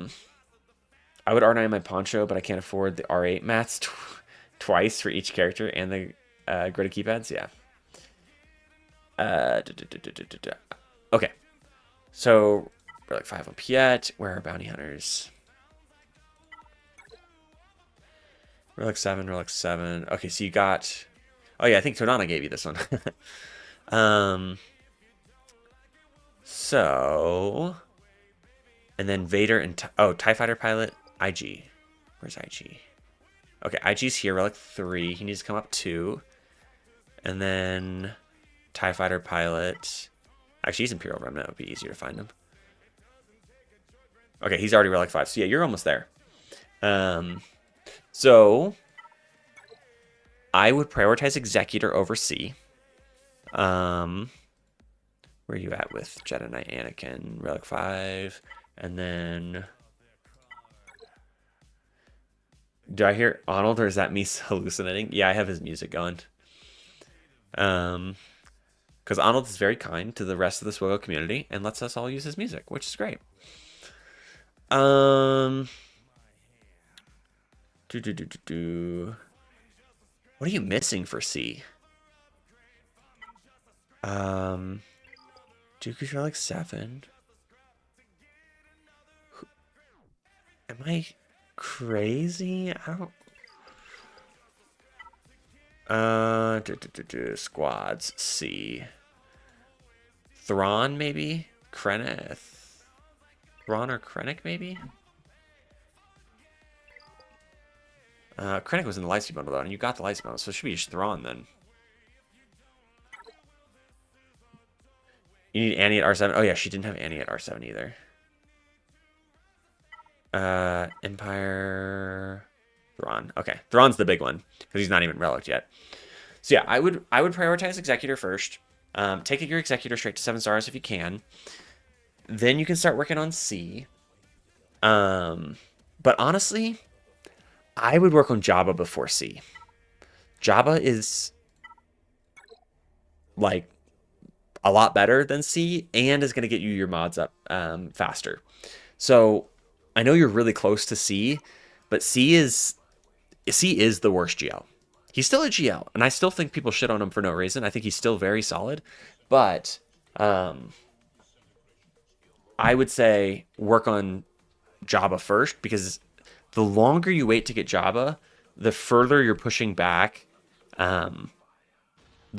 would R9 my Poncho, but I can't afford the R8 mats twice for each character and the gridded keypads. Yeah. Okay. So we're like 5 up yet. Where are bounty hunters? Relic 7, Relic 7. Okay, so you got... Oh yeah, I think Tonana gave you this one. So... And then Vader and... TIE Fighter Pilot, IG. Where's IG? Okay, IG's here, Relic 3. He needs to come up 2. And then... TIE Fighter Pilot... Actually, he's Imperial Remnant. It would be easier to find him. Okay, he's already Relic 5. So yeah, you're almost there. So... I would prioritize Executor over C. Where are you at with Jedi Knight Anakin? Relic 5. And then... Do I hear Arnold, or is that me hallucinating? Yeah, I have his music going. Because Arnold is very kind to the rest of the Swiggle community and lets us all use his music, which is great. What are you missing for C? Dooku's Relic 7. Am I crazy? I don't... Squads. C. Thrawn, maybe? Krennic? Thrawn or Krennic, maybe? Krennic was in the Lightspeed bundle, though, and you got the Lightspeed bundle, so it should be just Thrawn, then. You need Annie at R7. Oh, yeah, she didn't have Annie at R7 either. Empire... Thrawn. Okay, Thrawn's the big one, because he's not even relic yet. So, yeah, I would prioritize Executor first. Take your Executor straight to 7 stars if you can. Then you can start working on C. But honestly... I would work on Jabba before C. Jabba is like a lot better than C and is going to get you your mods up faster. So I know you're really close to C, but C is the worst GL. He's still a GL, and I still think people shit on him for no reason. I think he's still very solid, but I would say work on Jabba first, because the longer you wait to get Jabba, the further you're pushing back. The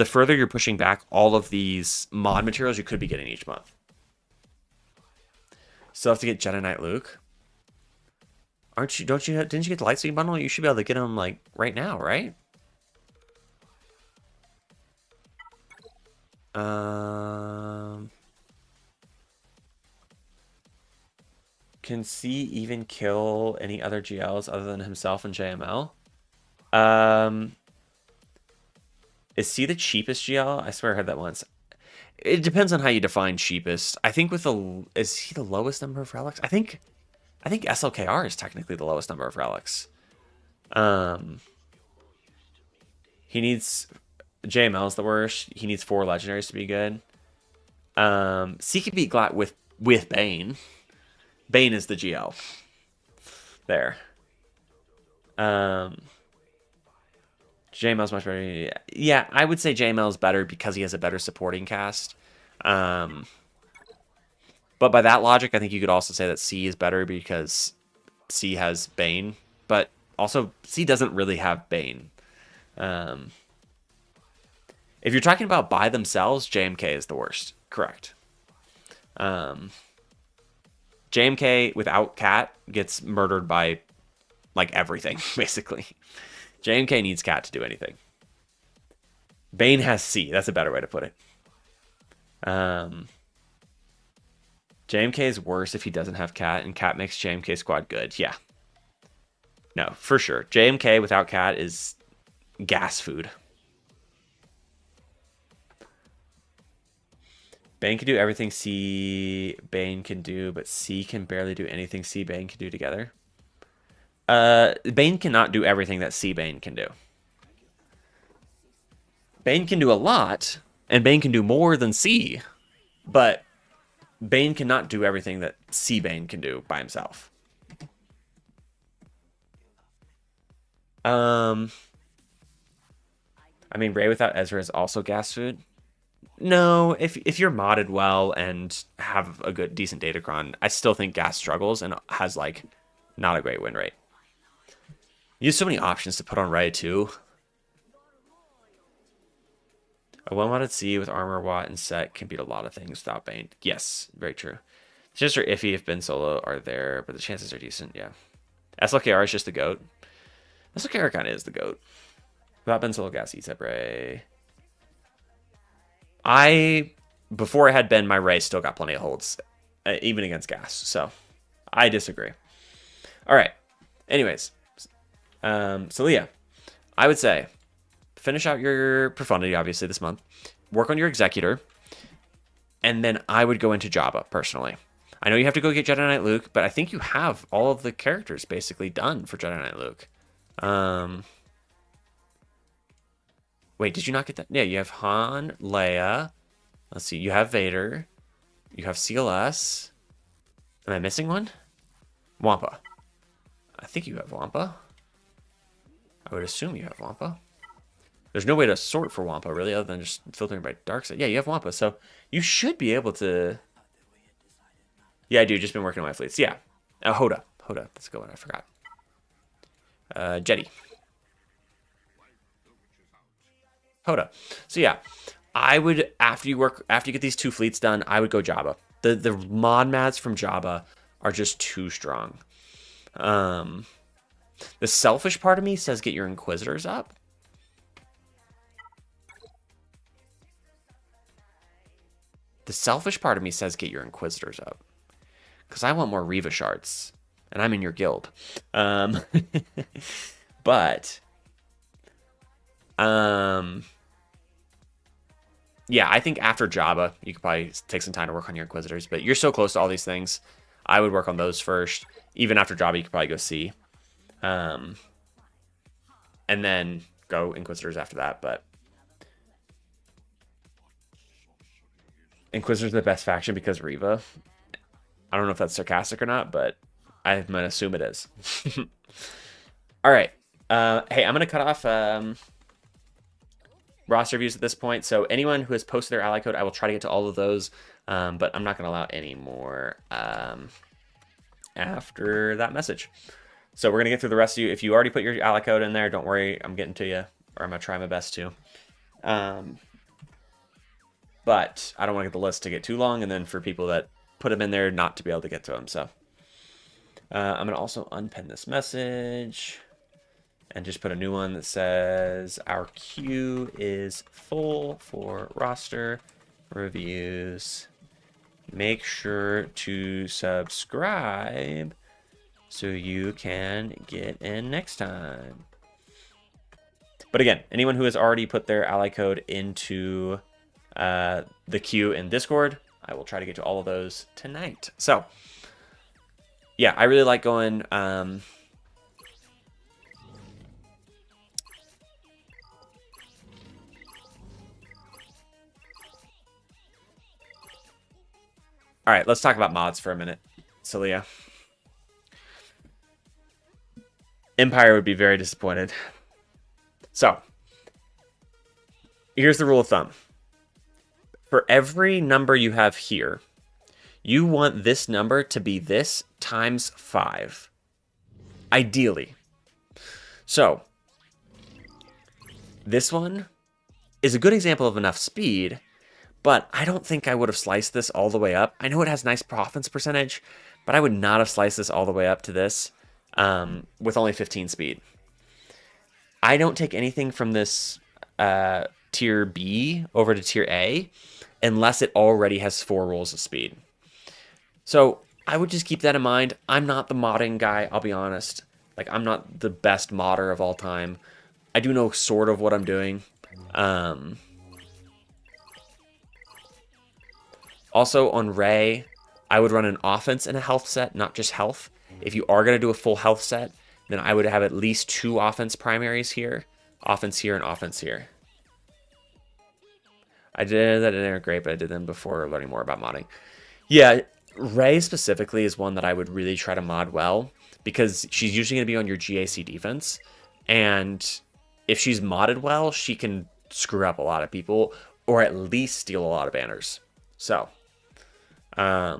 further you're pushing back all of these mod materials you could be getting each month. Still have to get Jedi Knight Luke. Didn't you get the Lightspeed bundle? You should be able to get him like right now, right? Can C even kill any other GLs other than himself and JML? Is C the cheapest GL? I swear I heard that once. It depends on how you define cheapest. I think is he the lowest number of relics? I think SLKR is technically the lowest number of relics. He needs... JML's the worst. He needs 4 legendaries to be good. C can beat Glat with Bane. Bane is the GL. There. JML's much better. Yeah, I would say JML's better because he has a better supporting cast. But by that logic, I think you could also say that C is better because C has Bane. But also, C doesn't really have Bane. If you're talking about by themselves, JMK is the worst. Correct. JMK without Cat gets murdered by, like, everything, basically. JMK needs Cat to do anything. Bane has C. That's a better way to put it. JMK is worse if he doesn't have Cat, and Cat makes JMK squad good. Yeah. No, for sure. JMK without Cat is gas food. Bane can do everything C Bane can do, but C can barely do anything C Bane can do together. Bane cannot do everything that C Bane can do. Bane can do a lot, and Bane can do more than C, but Bane cannot do everything that C Bane can do by himself. I mean, Ray without Ezra is also gas food. No, if you're modded well and have a good decent datacron, I still think gas struggles and has like not a great win rate. You have so many options to put on Ray too. A well-modded C with armor, watt, and set can beat a lot of things without Bane. Yes, very true. It's just are iffy if Ben Solo are there, but the chances are decent, yeah. SLKR is just the GOAT. SLKR kind of is the GOAT. Without Ben Solo, gas eats up Ray. Before I had Ben, my Ray still got plenty of holds, even against gas, so I disagree. All right. Anyways, so Leah, I would say finish out your Profundity, obviously, this month. Work on your Executor. And then I would go into Jabba, personally. I know you have to go get Jedi Knight Luke, but I think you have all of the characters basically done for Jedi Knight Luke. Wait, did you not get that? Yeah, you have Han, Leia. Let's see, you have Vader. You have CLS. Am I missing one? Wampa. I think you have Wampa. I would assume you have Wampa. There's no way to sort for Wampa, really, other than just filtering by dark side. Yeah, you have Wampa, so you should be able to... Yeah, I do. Just been working on my fleets. Yeah. Hoda. Hoda. That's a good one. I forgot. Jetty. Hoda. So, yeah. I would, after you get these 2 fleets done, I would go Jabba. The mod mats from Jabba are just too strong. The selfish part of me says get your Inquisitors up. The selfish part of me says get your Inquisitors up. Because I want more Reva shards. And I'm in your guild. But... yeah, I think after Jabba, you could probably take some time to work on your Inquisitors. But you're so close to all these things. I would work on those first. Even after Jabba, you could probably go C. And then go Inquisitors after that. But Inquisitors are the best faction because Reva. I don't know if that's sarcastic or not, but I'm going to assume it is. All right. Hey, I'm going to cut off roster views at this point. So anyone who has posted their ally code, I will try to get to all of those, but I'm not going to allow any more after that message. So we're going to get through the rest of you. If you already put your ally code in there, don't worry. I'm getting to you, or I'm going to try my best to. But I don't want to get the list to get too long, and then for people that put them in there not to be able to get to them. So I'm going to also unpin this message and just put a new one that says our queue is full for roster reviews. Make sure to subscribe so you can get in next time. But again, anyone who has already put their ally code into the queue in Discord, I will try to get to all of those tonight. So, yeah, I really like going... all right, let's talk about mods for a minute, Celia. Empire would be very disappointed. So, here's the rule of thumb. For every number you have here, you want this number to be this times 5. Ideally. So, this one is a good example of enough speed, but I don't think I would have sliced this all the way up. I know it has nice profits percentage, but I would not have sliced this all the way up to this with only 15 speed. I don't take anything from this tier B over to tier A unless it already has 4 rolls of speed. So I would just keep that in mind. I'm not the modding guy, I'll be honest. Like, I'm not the best modder of all time. I do know sort of what I'm doing. Also on Rey, I would run an offense and a health set, not just health. If you are going to do a full health set, then I would have at least 2 offense primaries here. Offense here and offense here. I did that in great, but I did them before learning more about modding. Yeah, Rey specifically is one that I would really try to mod well because she's usually going to be on your GAC defense. And if she's modded well, she can screw up a lot of people or at least steal a lot of banners. So, I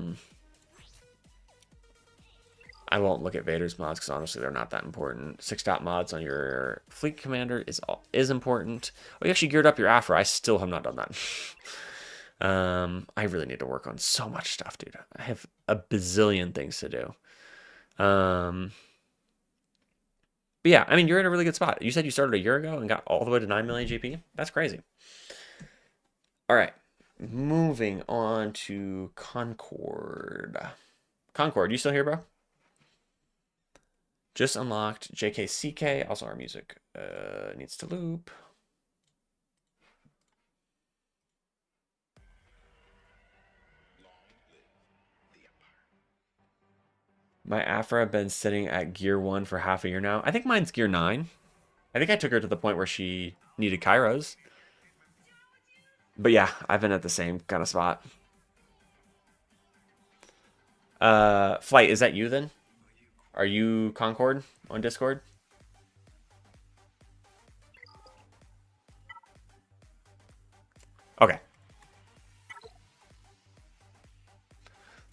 won't look at Vader's mods because honestly they're not that important. 6-dot mods on your fleet commander is important. Oh, you actually geared up your Afra. I still have not done that. I really need to work on so much stuff, dude. I have a bazillion things to do. But yeah, I mean, you're in a really good spot. You said you started a year ago and got all the way to 9 million GP. That's crazy. All right, moving on to Concord. Concord, you still here, bro? Just unlocked JKCK. Also, our music needs to loop. My Afra have been sitting at gear 1 for half a year now. I think mine's gear 9. I think I took her to the point where she needed Kairos. But yeah, I've been at the same kind of spot. Flight, is that you then? Are you Concord on Discord? Okay.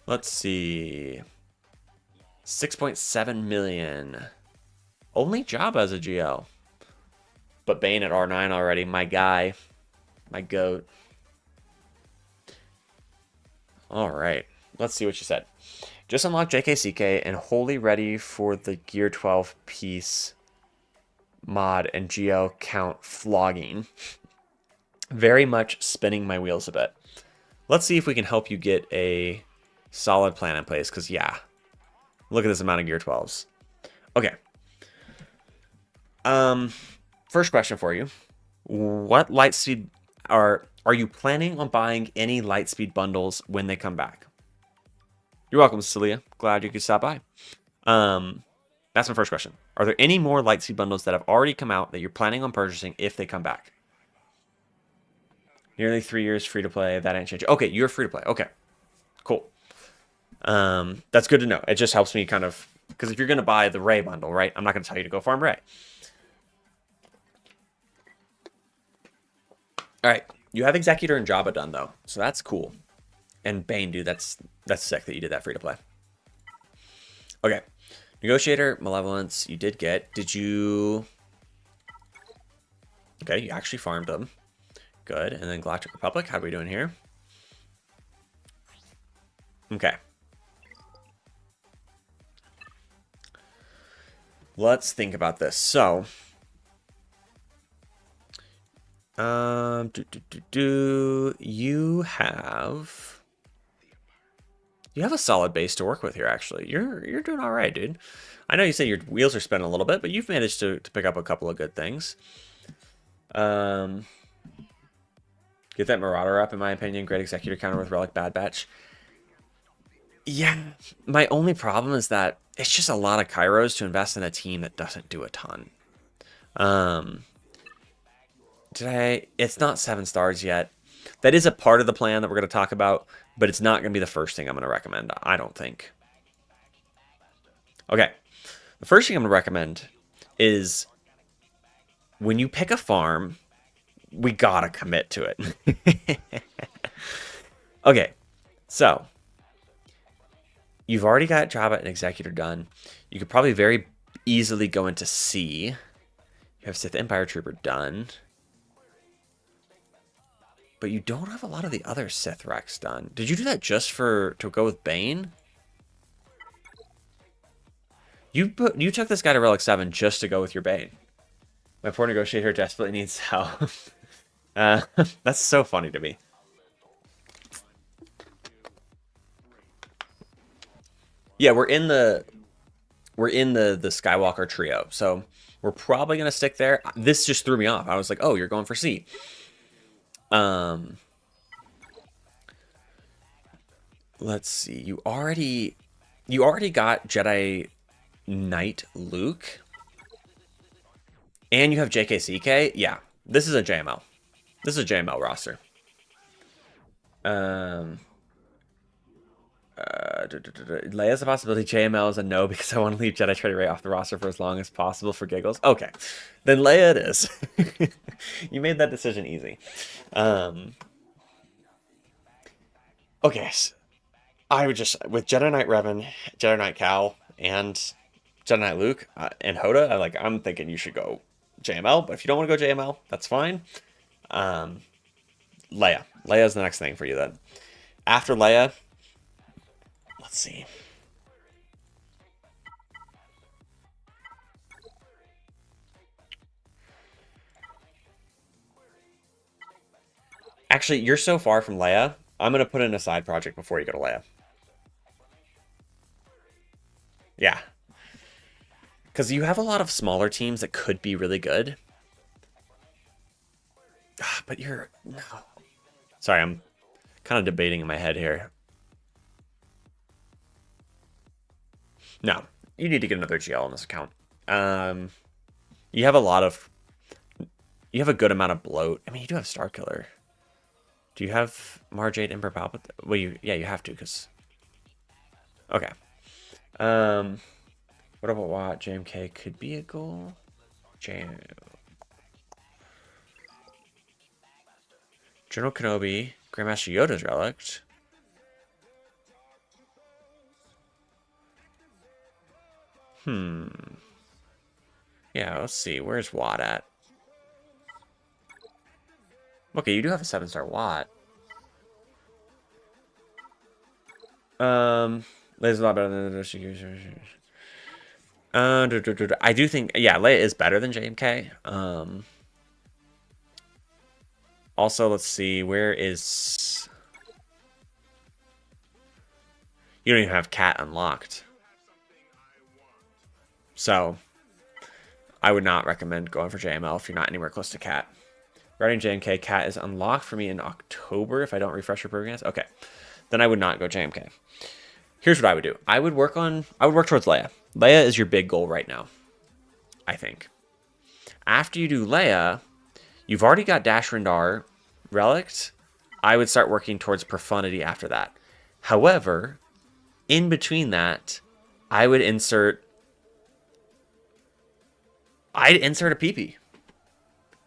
Let's see. 6.7 million. Only Jabba as a GL. But Bane at R9 already. My guy. My goat. All right. Let's see what you said. Just unlocked JKCK and wholly ready for the Gear 12 piece mod and GL count flogging. Very much spinning my wheels a bit. Let's see if we can help you get a solid plan in place, because yeah. Look at this amount of Gear 12s. Okay. First question for you. What Lightspeed are you planning on buying any Lightspeed bundles when they come back? You're welcome, Celia. Glad you could stop by. That's my first question. Are there any more Lightspeed bundles that have already come out that you're planning on purchasing if they come back? Nearly 3 years free to play. That ain't changing. Okay, you're free to play. Okay, cool. That's good to know. It just helps me kind of, because if you're going to buy the Rey bundle, right? I'm not going to tell you to go farm Rey. All right, you have Executor and Jabba done though, so that's cool. And Bane, dude, that's sick that you did that free to play. Okay, Negotiator, Malevolence, you did get. Did you? Okay, you actually farmed them. Good, and then Galactic Republic. How are we doing here? Okay. Let's think about this. So, you have a solid base to work with here. Actually, you're doing all right, dude. I know you say your wheels are spinning a little bit, but you've managed to pick up a couple of good things. Get that Marauder up, in my opinion. Great Executor counter with Relic Bad Batch. Yeah, my only problem is that it's just a lot of Kairos to invest in a team that doesn't do a ton. It's not 7 stars yet. That is a part of the plan that we're going to talk about, but it's not going to be the first thing I'm going to recommend, I don't think. Okay, the first thing I'm going to recommend is when you pick a farm, we got to commit to it. Okay, so you've already got Jabba and Executor done. You could probably very easily go into C. You have Sith Empire Trooper done. But you don't have a lot of the other Sith Rex done. Did you do that just to go with Bane? You took this guy to Relic 7 just to go with your Bane. My poor negotiator desperately needs help. That's so funny to me. Yeah, we're in the Skywalker trio, so we're probably gonna stick there. This just threw me off. I was like, oh, you're going for C. let's see. You already got Jedi Knight Luke, and you have JKCK. Yeah, this is a JML. This is a JML roster. Leia's a possibility. JML is a no because I want to leave Jedi Traitor Rey off the roster for as long as possible for giggles. Okay, then Leia it is. You made that decision easy. Okay, so I would just with Jedi Knight Revan, Jedi Knight Cal, and Jedi Knight Luke and Hoda. I'm thinking you should go JML, but if you don't want to go JML, that's fine. Leia. Leia's the next thing for you then. After Leia, let's see. Actually, you're so far from Leia. I'm gonna put in a side project before you go to Leia. Yeah, because you have a lot of smaller teams that could be really good. But you're no. Sorry, I'm kind of debating in my head here. No, you need to get another GL on this account. Um, you have a lot of, you have a good amount of bloat. I mean, you do have Star Killer. Do you have Marjade Emperor Palpatine? Well, yeah, you have to, because. Okay. What about what? JMK could be a goal. General Kenobi, Grandmaster Yoda's relic. Yeah, let's see. Where's Watt at? Okay, you do have a 7-star Watt. Leia's a lot better than the I do think, yeah, Leia is better than JMK. Also, let's see, where is... You don't even have Cat unlocked. So, I would not recommend going for JML if you're not anywhere close to Cat. Regarding JMK, Cat is unlocked for me in October if I don't refresh your programs. Okay, then I would not go JMK. Here's what I would do. I would work towards Leia. Leia is your big goal right now, I think. After you do Leia, you've already got Dash Rendar relics. I would start working towards Profundity after that. However, in between that, I'd insert a PP.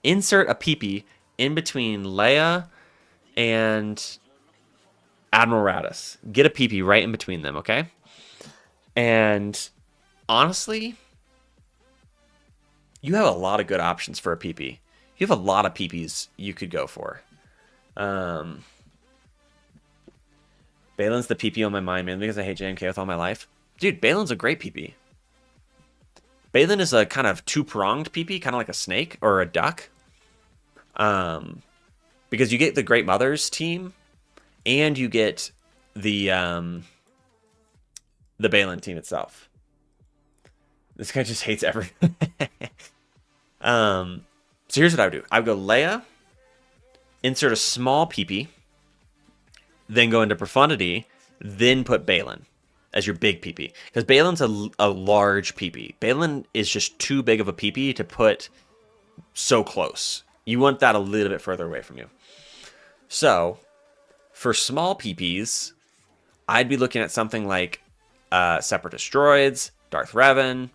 Insert a PP in between Leia and Admiral Raddus. Get a PP right in between them, okay? And honestly, you have a lot of good options for a PP. You have a lot of PPs you could go for. Balin's the PP on my mind, man, because I hate JMK with all my life. Dude, Balin's a great PP. Balin is a kind of two-pronged PP, kind of like a snake or a duck. Because you get the Great Mothers team, and you get the Balin team itself. This guy just hates everything. So here's what I would do. I would go Leia, insert a small PP, then go into Profundity, then put Balin as your big PP. Because Balin's a large PP. Balin is just too big of a PP to put so close. You want that a little bit further away from you. So, for small PPs, I'd be looking at something like Separatist Droids, Darth Revan,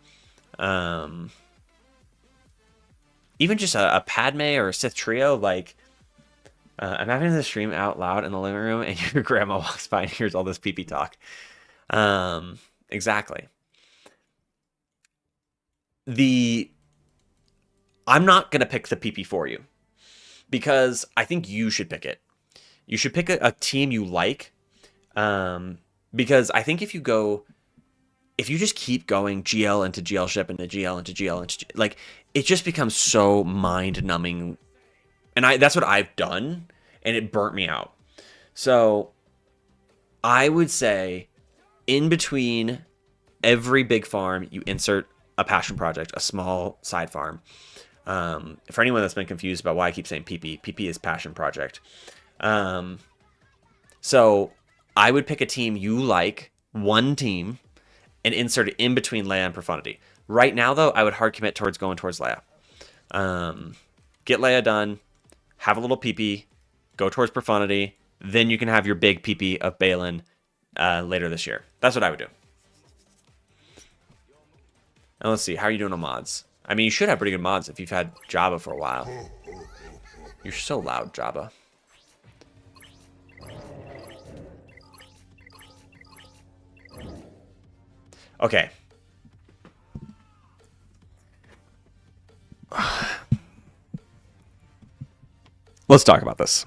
even just a Padme or a Sith trio. Like, I'm having this stream out loud in the living room, and your grandma walks by and hears all this PP talk. Exactly. I'm not going to pick the PP for you because I think you should pick it. You should pick a team you like. Because I think if you just keep going GL into GL ship into GL into GL into like, it just becomes so mind numbing. And that's what I've done, and it burnt me out. So I would say in between every big farm, you insert a passion project, a small side farm. For anyone that's been confused about why I keep saying PP is passion project. So I would pick a team you like, one team, and insert it in between Leia and Profundity. Right now, though, I would hard commit towards going towards Leia. Get Leia done, have a little PP, go towards Profundity, then you can have your big PP of Balin later this year. That's what I would do. And let's see, how are you doing on mods? I mean, you should have pretty good mods if you've had Jabba for a while. You're so loud, Jabba. Okay. Let's talk about this.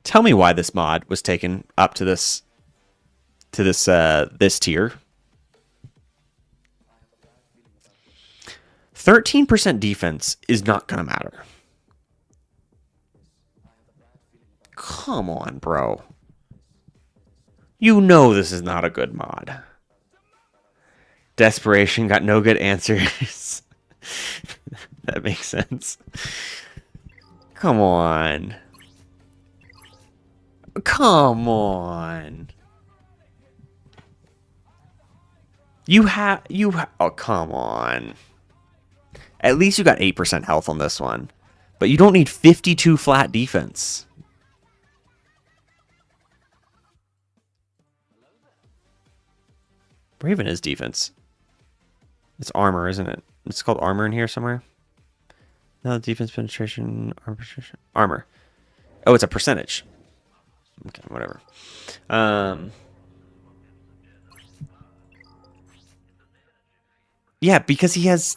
Tell me why this mod was taken up to this tier. 13% defense is not gonna matter. Come on, bro. You know this is not a good mod. Desperation got no good answers. That makes sense. Come on. Come on. Oh, come on. At least you got 8% health on this one. But you don't need 52 flat defense. Raven is defense. It's armor, isn't it? It's called armor in here somewhere. No, defense penetration, armor. Oh, it's a percentage. Okay, whatever. Yeah, because he has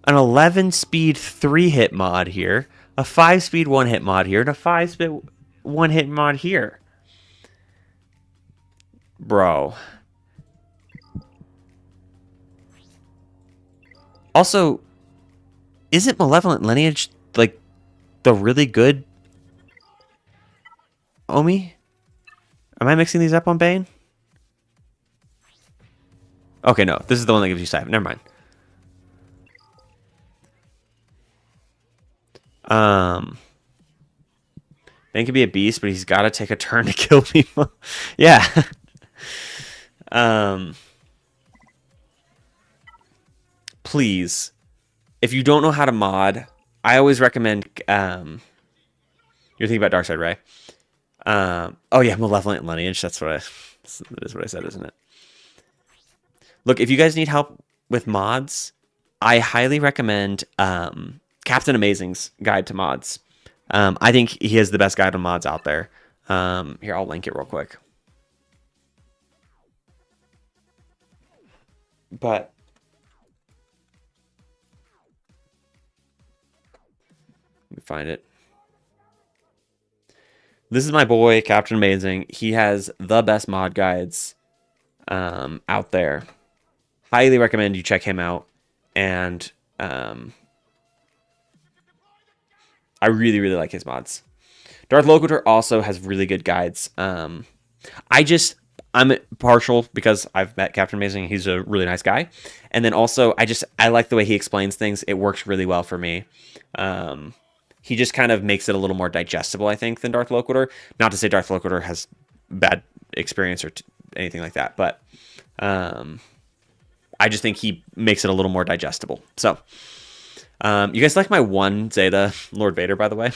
an 11 speed 3-hit mod here, a 5 speed 1-hit mod here, and a 5 speed 1-hit mod here. Bro. Also, isn't Malevolent Lineage like the really good Omi? Am I mixing these up on Bane? Okay, no. This is the one that gives you sight. Never mind. Bane can be a beast, but he's got to take a turn to kill people. Yeah. Please, if you don't know how to mod, I always recommend. You're thinking about Darkseid, right? Oh yeah, Malevolent Lineage. That is what I said, isn't it? Look, if you guys need help with mods, I highly recommend Captain Amazing's Guide to Mods. I think he is the best guide on mods out there. Here, I'll link it real quick. But let me find it. This is my boy, Captain Amazing. He has the best mod guides out there. Highly recommend you check him out. And I really, really like his mods. Darth Locator also has really good guides. I'm partial because I've met Captain Amazing. He's a really nice guy. And then also, I like the way he explains things. It works really well for me. He just kind of makes it a little more digestible, I think, than Darth Locator. Not to say Darth Locator has bad experience or anything like that, but I just think he makes it a little more digestible. So, you guys like my one Zeta Lord Vader, by the way?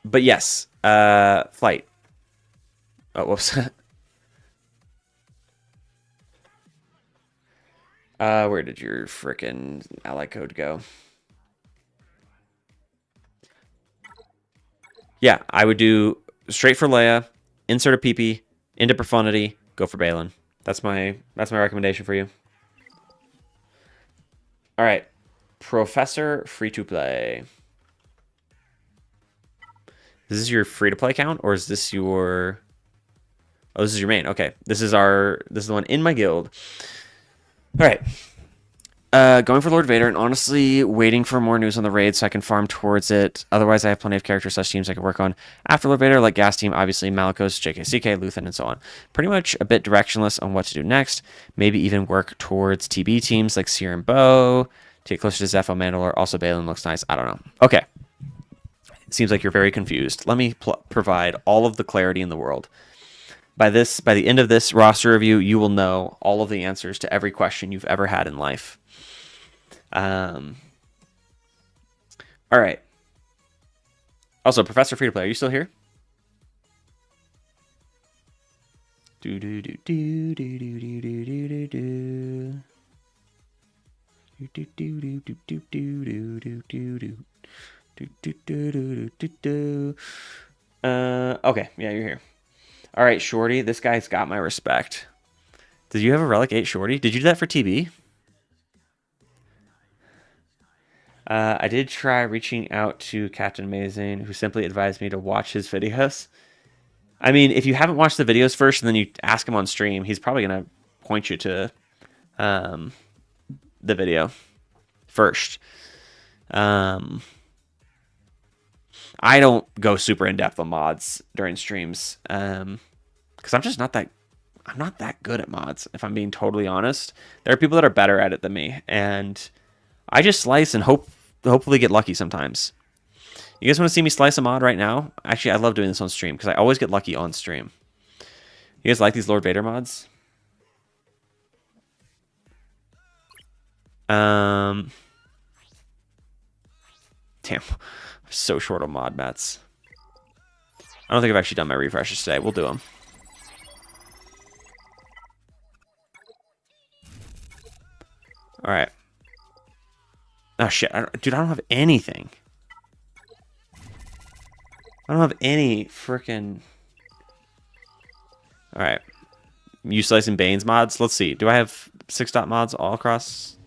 But yes, flight. Oh, whoops. Where did your frickin' ally code go? Yeah, I would do straight for Leia, insert a PP, into Profundity, go for Balin. That's my recommendation for you. All right, Professor free to play. Is this your free to play account or is this your? Oh, this is your main. Okay, this is the one in my guild. All right. Going for Lord Vader and honestly waiting for more news on the raid so I can farm towards it. Otherwise, I have plenty of character/teams I can work on after Lord Vader, like Gas Team, obviously, Malicos, JKCK, Luthen, and so on. Pretty much a bit directionless on what to do next. Maybe even work towards TB teams like Seer and Bow to get closer to Zepho, Mandalore. Also, Balin looks nice. I don't know. Okay. Seems like you're very confused. Let me provide all of the clarity in the world. By the end of this roster review, you will know all of the answers to every question you've ever had in life. All right. Also, Professor Free to Play, are you still here? Do do do do do do do do do do. Do do do do do do do do do. Do, do, do, do, do, do. Okay, yeah, you're here. All right, Shorty, this guy's got my respect. Did you have a Relic 8 Shorty? Did you do that for TB? I did try reaching out to Captain Amazing, who simply advised me to watch his videos. I mean, if you haven't watched the videos first and then you ask him on stream, he's probably going to point you to the video first. I don't go super in depth on mods during streams because I'm just not that good at mods. If I'm being totally honest, there are people that are better at it than me, and I just slice and hopefully get lucky sometimes. You guys want to see me slice a mod right now? Actually, I love doing this on stream because I always get lucky on stream. You guys like these Lord Vader mods? Damn. I'm so short on mod mats. I don't think I've actually done my refreshes today. We'll do them. All right. Oh, shit. Dude, I don't have anything. I don't have any freaking... All right. You slicing Bane's mods? Let's see. Do I have 6-dot mods all across?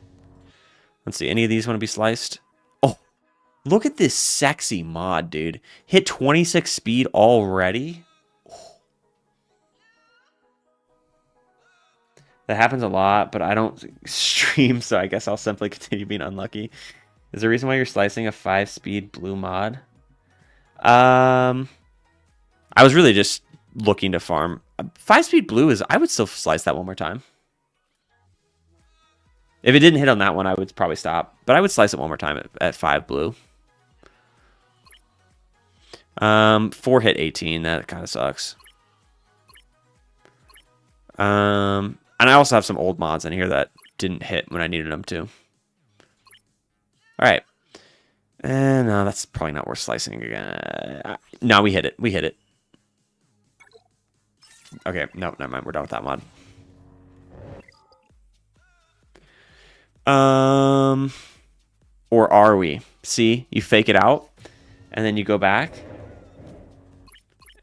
Let's see. Any of these want to be sliced? Oh, look at this sexy mod, dude. Hit 26 speed already? Oh. That happens a lot, but I don't stream, so I guess I'll simply continue being unlucky. Is there a reason why you're slicing a 5-speed blue mod? I was really just looking to farm. 5-speed blue is... I would still slice that one more time. If it didn't hit on that one, I would probably stop. But I would slice it one more time at 5 blue. 4 hit 18. That kind of sucks. And I also have some old mods in here that didn't hit when I needed them to. All right. And no, that's probably not worth slicing again. No, we hit it. We hit it. Okay, no, never mind. We're done with that mod. Or are we? See, you fake it out, and then you go back,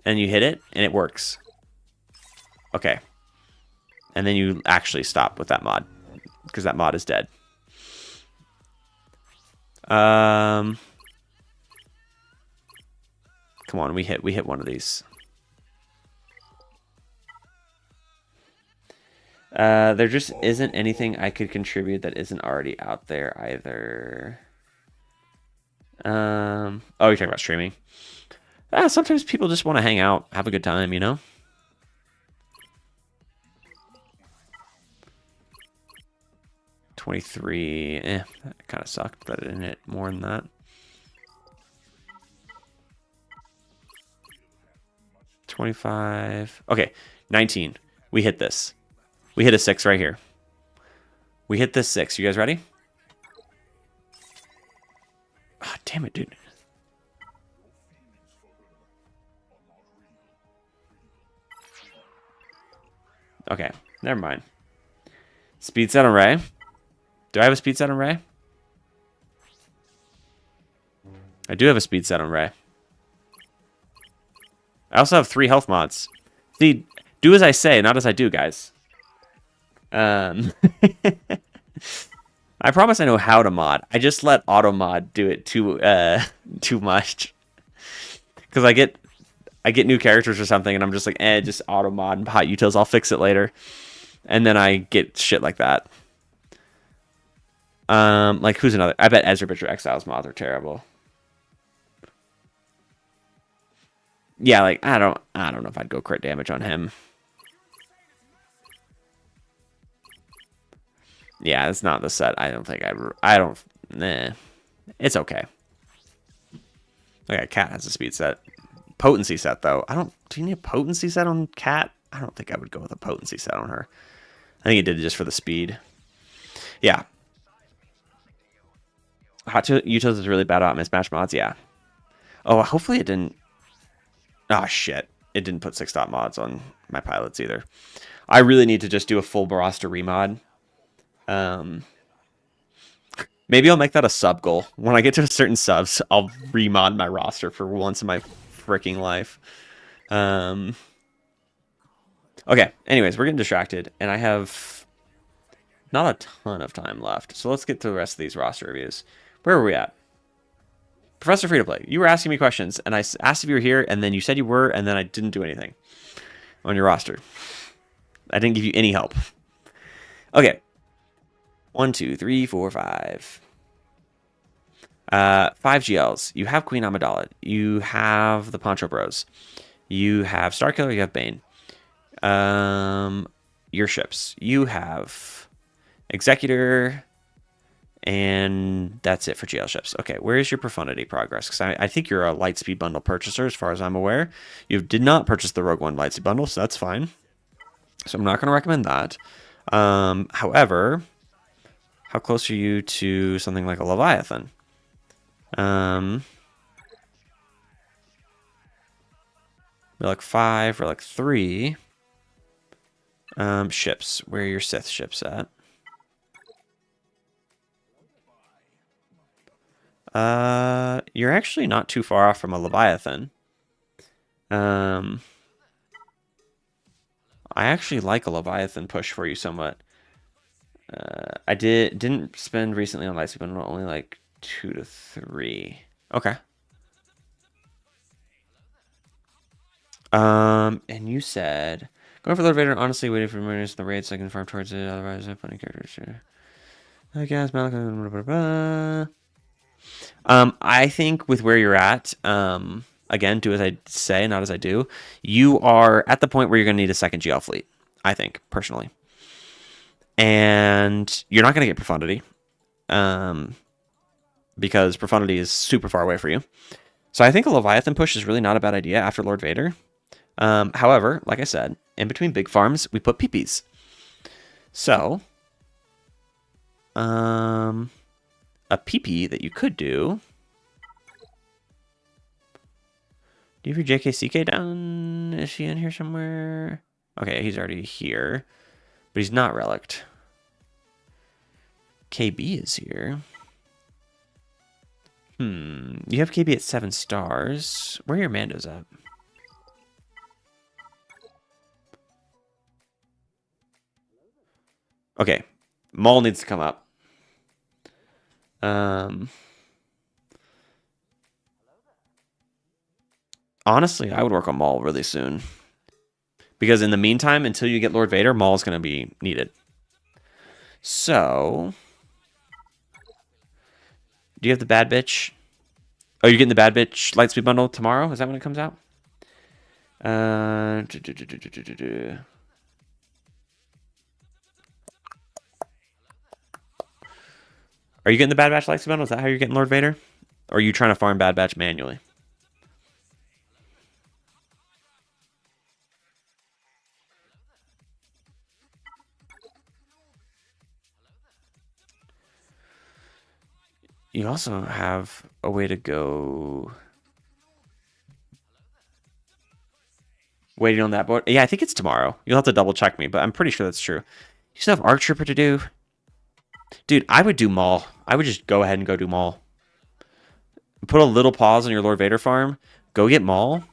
and you hit it, and it works. Okay. And then you actually stop with that mod, because that mod is dead. Come on, we hit one of these. There just isn't anything I could contribute that isn't already out there either. Oh, you're talking about streaming? Sometimes people just want to hang out, have a good time, you know? $23. That kind of sucked, but I didn't hit more than that. $25. Okay, 19. We hit this. We hit a 6 right here. We hit this 6. You guys ready? Oh, damn it, dude. Okay, never mind. Speed set on Ray. Do I have a speed set on Ray? I do have a speed set on Ray. I also have 3 health mods. See, do as I say, not as I do, guys. I promise I know how to mod. I just let auto mod do it too much. Because I get new characters or something, and I'm just like, just auto mod and hot utils. I'll fix it later, and then I get shit like that. Like who's another? I bet Ezra Bridger Exiles mods are terrible. Yeah, like I don't know if I'd go crit damage on him. Yeah, it's not the set. I don't think I don't. Nah, it's okay. Okay, Cat has a speed set. Potency set though. I don't. Do you need a potency set on Cat? I don't think I would go with a potency set on her. I think he did it just for the speed. Yeah. Hot Utils is really bad at mismatch mods. Yeah. Oh, hopefully it didn't. Oh shit! It didn't put 6-dot mods on my pilots either. I really need to just do a full roster remod. Maybe I'll make that a sub goal. When I get to certain subs, I'll remod my roster for once in my freaking life. Okay, anyways, we're getting distracted, and I have not a ton of time left. So let's get to the rest of these roster reviews. Where were we at? Professor Free to Play, you were asking me questions, and I asked if you were here, and then you said you were, and then I didn't do anything on your roster. I didn't give you any help. Okay. 1, 2, 3, 4, 5. 5 GLs. You have Queen Amidala. You have the Poncho Bros. You have Starkiller. You have Bane. Your ships. You have Executor. And that's it for GL ships. Okay, where is your Profundity progress? Because I think you're a Lightspeed Bundle purchaser, as far as I'm aware. You did not purchase the Rogue One Lightspeed Bundle, so that's fine. So I'm not going to recommend that. However, how close are you to something like a Leviathan? Relic 5, Relic 3. Ships. Where are your Sith ships at? You're actually not too far off from a Leviathan. I actually like a Leviathan push for you somewhat. I didn't spend recently on Lightspeed Bundle, only like 2 to 3. Okay. And you said going for Lord Vader, honestly waiting for minutes in the raid so I can farm towards it, otherwise I'm putting characters here. I guess Malika. I think with where you're at, again, do as I say, not as I do. You are at the point where you're going to need a second GL fleet, I think, personally. And you're not going to get Profundity, because Profundity is super far away for you. So I think a Leviathan push is really not a bad idea after Lord Vader. However, like I said, in between big farms, we put PPs. So, a PP that you could do. Do you have your JKCK down? Is she in here somewhere? Okay, he's already here. But he's not relicked. KB is here. You have KB at 7 stars. Where are your Mandos at? Okay. Maul needs to come up. Honestly, I would work on Maul really soon. Because in the meantime, until you get Lord Vader, Maul's going to be needed. So, do you have the Bad Bitch? Oh, you're getting the Bad Bitch Lightspeed Bundle tomorrow? Is that when it comes out? Are you getting the Bad Batch Lightspeed Bundle? Is that how you're getting Lord Vader? Or are you trying to farm Bad Batch manually? You also have a way to go waiting on that board. Yeah, I think it's tomorrow. You'll have to double check me, but I'm pretty sure that's true. You still have Arc Trooper to do? Dude, I would do Maul. I would just go ahead and go do Maul. Put a little pause on your Lord Vader farm. Go get Maul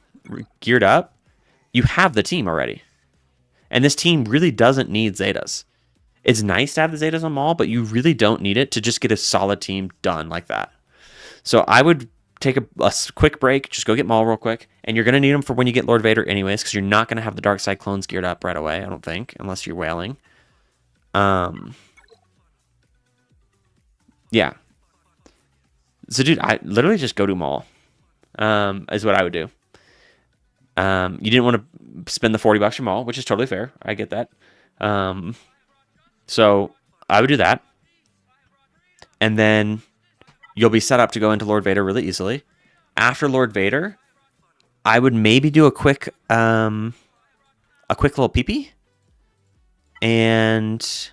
geared up. You have the team already. And this team really doesn't need Zetas. It's nice to have the Zetas on Maul, but you really don't need it to just get a solid team done like that. So I would take a quick break, just go get Maul real quick, and you're going to need them for when you get Lord Vader anyways, because you're not going to have the Dark Side clones geared up right away, I don't think, unless you're whaling. Yeah. So, dude, I literally just go to mall. Is what I would do. You didn't want to spend the $40 for mall, which is totally fair. I get that. So I would do that, and then you'll be set up to go into Lord Vader really easily. After Lord Vader, I would maybe do a quick little pee-pee, and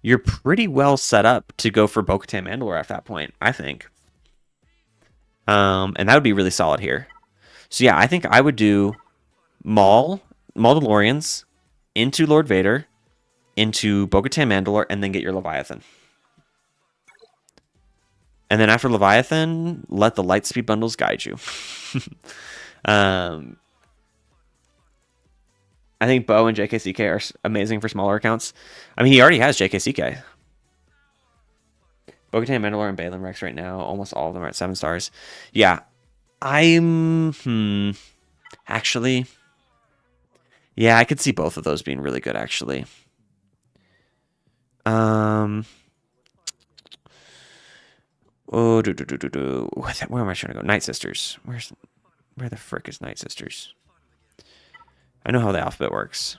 you're pretty well set up to go for Bo-Katan Mandalore at that point, I think. And that would be really solid here. So yeah, I think I would do Mandalorians, into Lord Vader, into Bo-Katan Mandalore, and then get your Leviathan. And then after Leviathan, let the Lightspeed bundles guide you. I think Bo and JKCK are amazing for smaller accounts. I mean, he already has JKCK. Bo-Katan, Mandalore, and Balin Rex right now. Almost all of them are at 7 stars. Yeah. Actually, yeah, I could see both of those being really good, actually. Where am I trying to go? Night Sisters. Where the frick is Night Sisters? I know how the alphabet works.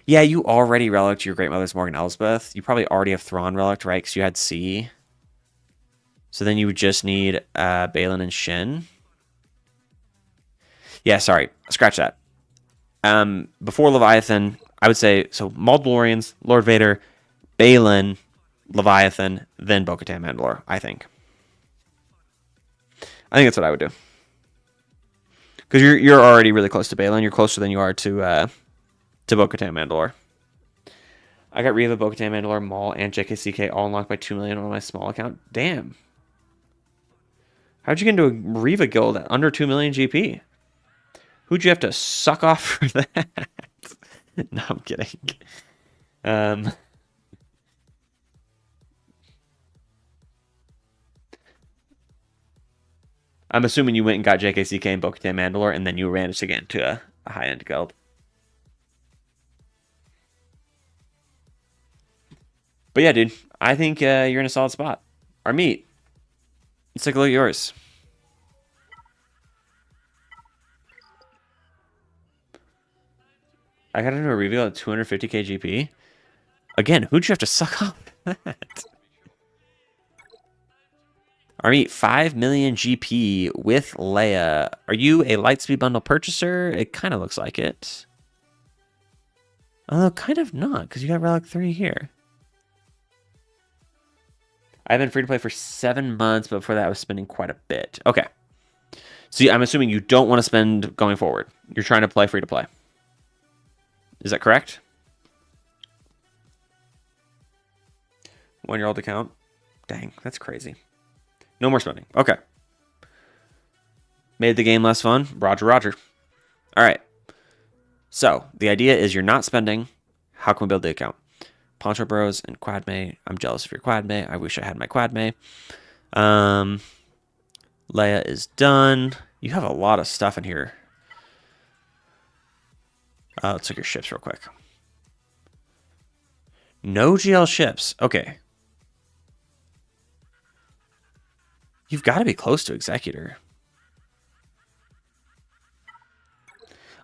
Yeah, you already relicked your Great Mother's Morgan Elsbeth. You probably already have Thrawn relicked, right? Because you had C. So then you would just need Balin and Shin. Yeah, sorry. Scratch that. Before Leviathan, I would say, so Mandalorians, Lord Vader, Balin, Leviathan, then Bo-Katan Mandalore, I think. I think that's what I would do. Because you're already really close to Balin. You're closer than you are to Bo-Katan Mandalore. I got Reva, Bo-Katan Mandalore, Maul, and JKCK all unlocked by 2 million on my small account. Damn. How'd you get into a Reva guild at under 2 million GP? Who'd you have to suck off for that? No, I'm kidding. I'm assuming you went and got JKCK and Bo-Katan Mandalore, and then you managed to get into a high-end guild. But yeah, dude, I think you're in a solid spot. Our meat. Let's take a look at yours. I got into a reveal at 250k GP. Again, who'd you have to suck off that? Our meat, 5 million GP with Leia. Are you a Lightspeed bundle purchaser? It kind of looks like it. Although, kind of not, because you got Relic 3 here. I've been free to play for 7 months, but before that I was spending quite a bit. Okay. So I'm assuming you don't want to spend going forward. You're trying to play free to play. Is that correct? 1-year-old account? Dang, that's crazy. No more spending. Okay. Made the game less fun? Roger, roger. All right. So the idea is you're not spending. How can we build the account? Poncho Bros and Quadme. I'm jealous of your Quadme. I wish I had my Quadme. Leia is done. You have a lot of stuff in here. Let's look at your ships real quick. No GL ships. Okay. You've got to be close to Executor.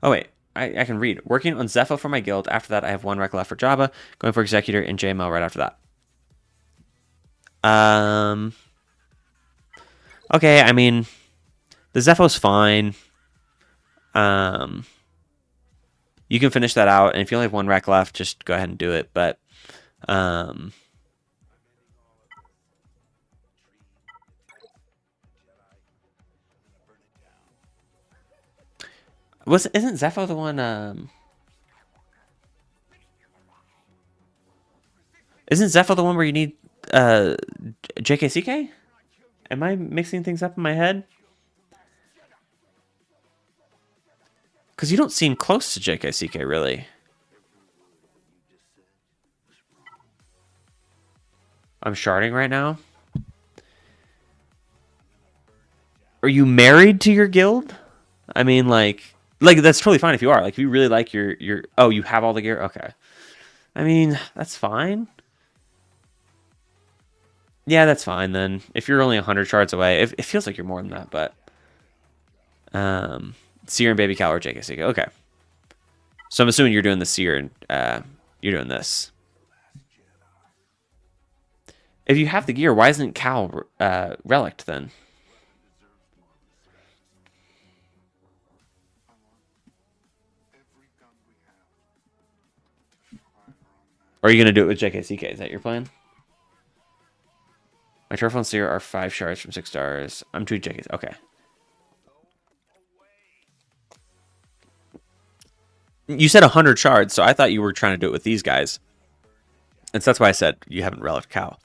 Oh, wait. I can read. Working on Zepho for my guild. After that, I have 1 rec left for Jabba. Going for Executor and JML right after that. Okay, I mean, the Zepho's fine. You can finish that out, and if you only have 1 rec left, just go ahead and do it. But isn't Zepho the one? Isn't Zepho the one where you need JKCK? Am I mixing things up in my head? Because you don't seem close to JKCK, really. I'm sharding right now. Are you married to your guild? I mean, like that's totally fine if you are. Like, if you really like your... Oh, you have all the gear? Okay. I mean, that's fine. Yeah, that's fine then. If you're only 100 shards away, it feels like you're more than that, but Seer and Baby Cal or JKC. Okay. So I'm assuming you're doing the Seer and you're doing this. If you have the gear, why isn't Cal relicked then? Or are you going to do it with JKCK? Is that your plan? My Turtle and Seer are 5 shards from 6 stars. I'm 2 JKC. Okay. You said 100 shards, so I thought you were trying to do it with these guys. And so that's why I said you haven't relicked Cal.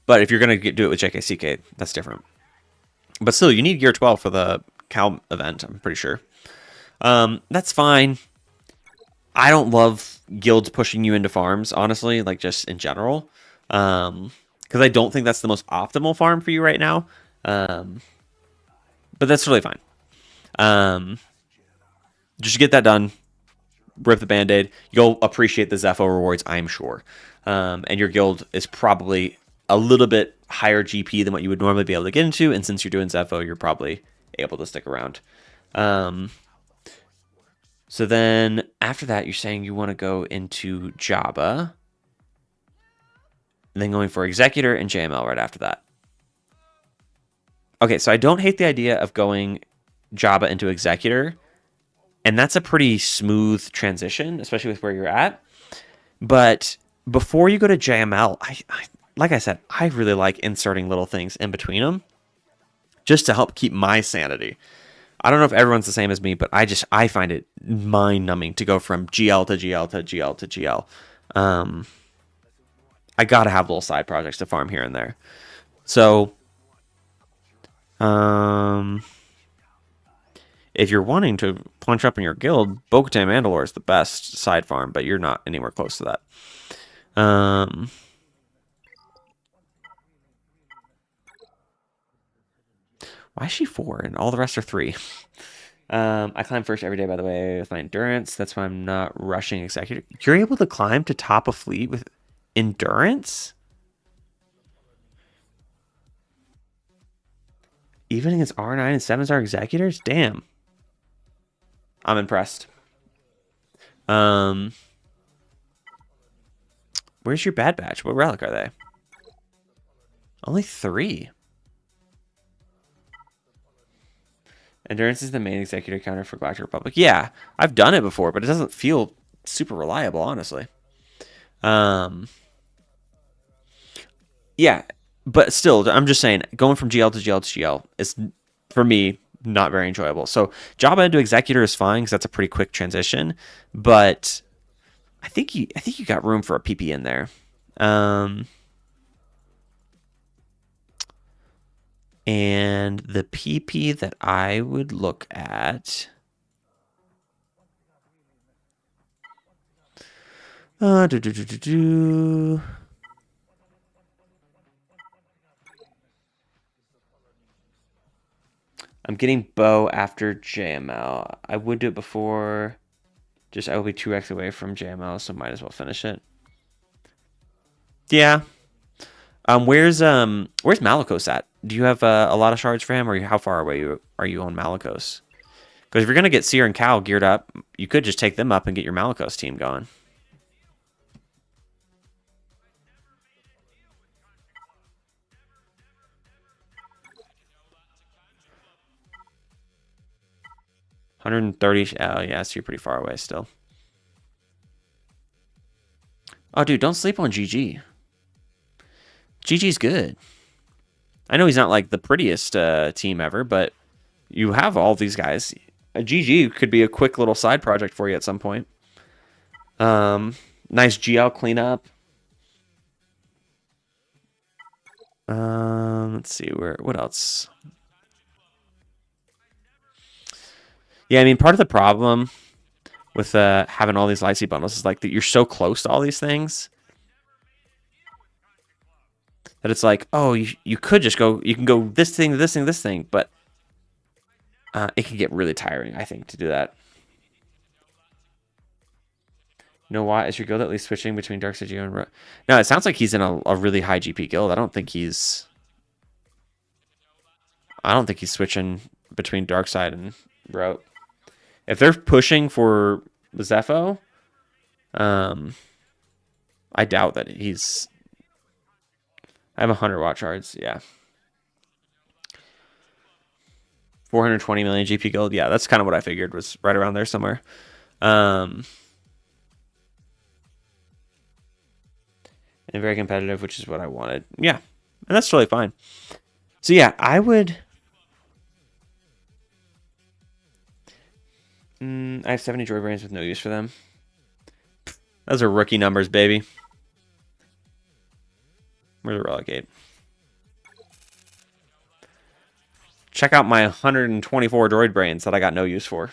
But if you're going to do it with JKCK, that's different. But still, you need gear 12 for the Cal event, I'm pretty sure. That's fine. I don't love guilds pushing you into farms, honestly, like just in general. Because I don't think that's the most optimal farm for you right now. But that's really fine. Just get that done. Rip the band-aid. You'll appreciate the Zepho rewards, I'm sure. And your guild is probably a little bit higher GP than what you would normally be able to get into. And since you're doing Zepho, you're probably able to stick around. So then after that, you're saying you want to go into Jabba. And then going for Executor and JML right after that. Okay, so I don't hate the idea of going Jabba into Executor. And that's a pretty smooth transition, especially with where you're at. But before you go to JML, like I said, I really like inserting little things in between them just to help keep my sanity. I don't know if everyone's the same as me, but I find it mind-numbing to go from GL to GL to GL to GL. I gotta have little side projects to farm here and there. So, if you're wanting to punch up in your guild, Bo-Katan Mandalore is the best side farm, but you're not anywhere close to that. Why is she 4 and all the rest are 3? I climb first every day, by the way, with my endurance. That's why I'm not rushing Executor. You're able to climb to top a fleet with endurance? Even against R9 and 7-star Executors? Damn. I'm impressed. Where's your Bad Batch? What relic are they? Only 3. Endurance is the main Executor counter for Galactic Republic. Yeah, I've done it before, but it doesn't feel super reliable, honestly. Yeah, but still, I'm just saying, going from GL to GL to GL is, for me, not very enjoyable. So Jabba into Executor is fine because that's a pretty quick transition, but I think you got room for a PP in there. And the PP that I would look at. I'm getting Bo after JML. I would do it before. Just I will be 2x away from JML, so might as well finish it. Yeah. Where's Malicos at? Do you have a lot of shards for him, or how far away are you on Malicos? Because if you're gonna get Seer and Cal geared up, you could just take them up and get your Malicos team going. $130. Oh yeah, so you're pretty far away still. Oh dude, don't sleep on GG. GG's good. I know he's not like the prettiest team ever, but you have all these guys. A GG could be a quick little side project for you at some point. Nice GL cleanup. Let's see what else. Yeah, I mean, part of the problem with having all these Lightspeed bundles is like that you're so close to all these things that it's like, oh, you could just go, you can go this thing, this thing, this thing, but it can get really tiring, I think, to do that. know why is your guild at least switching between Darkside Geo and No, it sounds like he's in a really high GP guild. I don't think he's switching between Darkside and Route. If they're pushing for Zepho, I doubt that he's. I have 100 watch shards. Yeah. 420 million GP guild. Yeah, that's kind of what I figured was right around there somewhere. And very competitive, which is what I wanted. Yeah, and that's totally fine. So yeah, I would. I have 70 Joy Brains with no use for them. Those are rookie numbers, baby. Where's the relegate? Check out my 124 Droid Brains that I got no use for.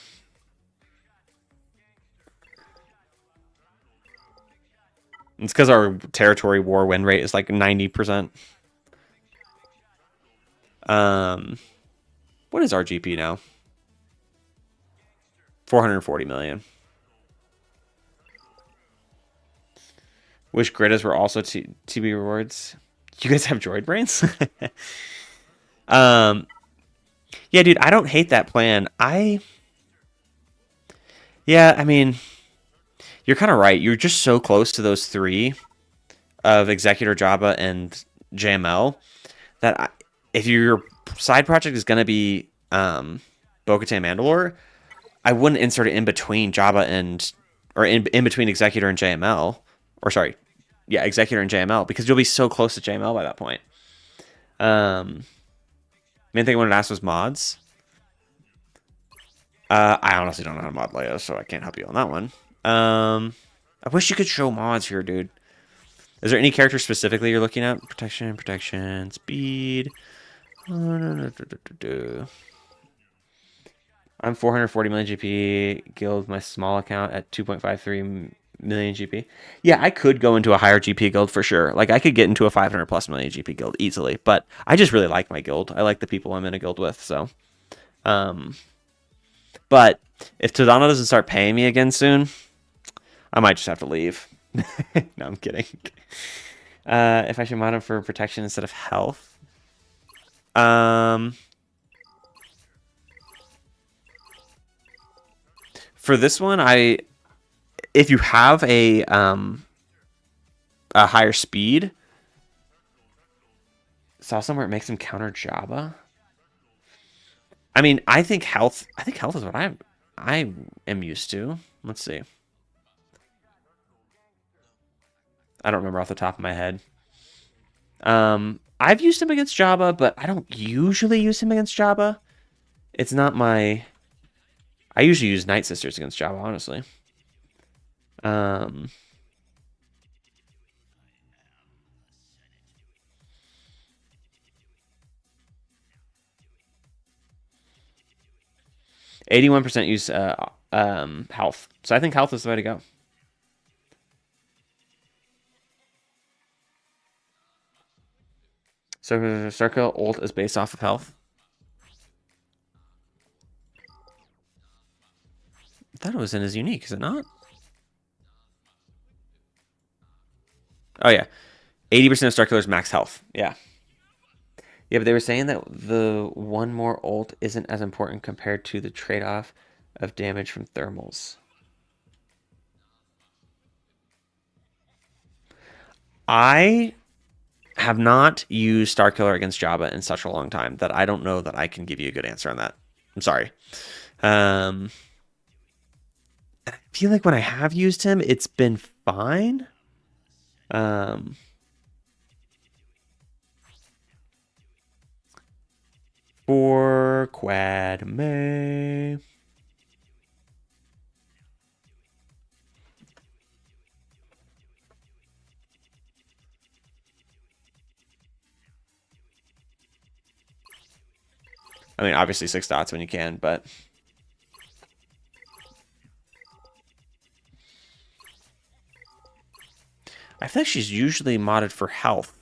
It's because our territory war win rate is like 90%. What is our GP now? 440 million. Wish Gritas were also TB rewards. You guys have Droid Brains? Yeah, dude, I don't hate that plan. Yeah, I mean, you're kind of right. You're just so close to those three of Executor, Jabba, and JML that if your side project is going to be Bo-Katan Mandalore, I wouldn't insert it in between Jabba and, or in between Executor and JML. Or sorry, yeah, Executor and JML, because you'll be so close to JML by that point. Main thing I wanted to ask was mods. I honestly don't know how to mod Leia, so I can't help you on that one. I wish you could show mods here, dude. Is there any character specifically you're looking at? Protection, speed. I'm 440 million GP. Guild my small account at 2.53 million GP. Yeah, I could go into a higher GP guild for sure. Like I could get into a 500 plus million GP guild easily, but I just really like my guild. I like the people I'm in a guild with, so. But if Todano doesn't start paying me again soon, I might just have to leave. No, I'm kidding. If I should mod him for protection instead of health. For this one, if you have a higher speed, saw somewhere it makes him counter Jabba. I mean, I think health is what I am used to. Let's see. I don't remember off the top of my head. I've used him against Jabba, but I don't usually use him against Jabba. It's not my... I usually use Night Sisters against Jabba, honestly. 81% use health. So I think health is the way to go. So Circle ult is based off of health. I thought it was in his unique, is it not? Oh yeah. 80% of Star Killer's max health. Yeah. Yeah, but they were saying that the one more ult isn't as important compared to the trade-off of damage from thermals. I have not used Starkiller against Jabba in such a long time that I don't know that I can give you a good answer on that. I'm sorry. I feel like when I have used him, it's been fine. For Quad May. I mean, obviously 6 dots when you can, but... I feel like she's usually modded for health.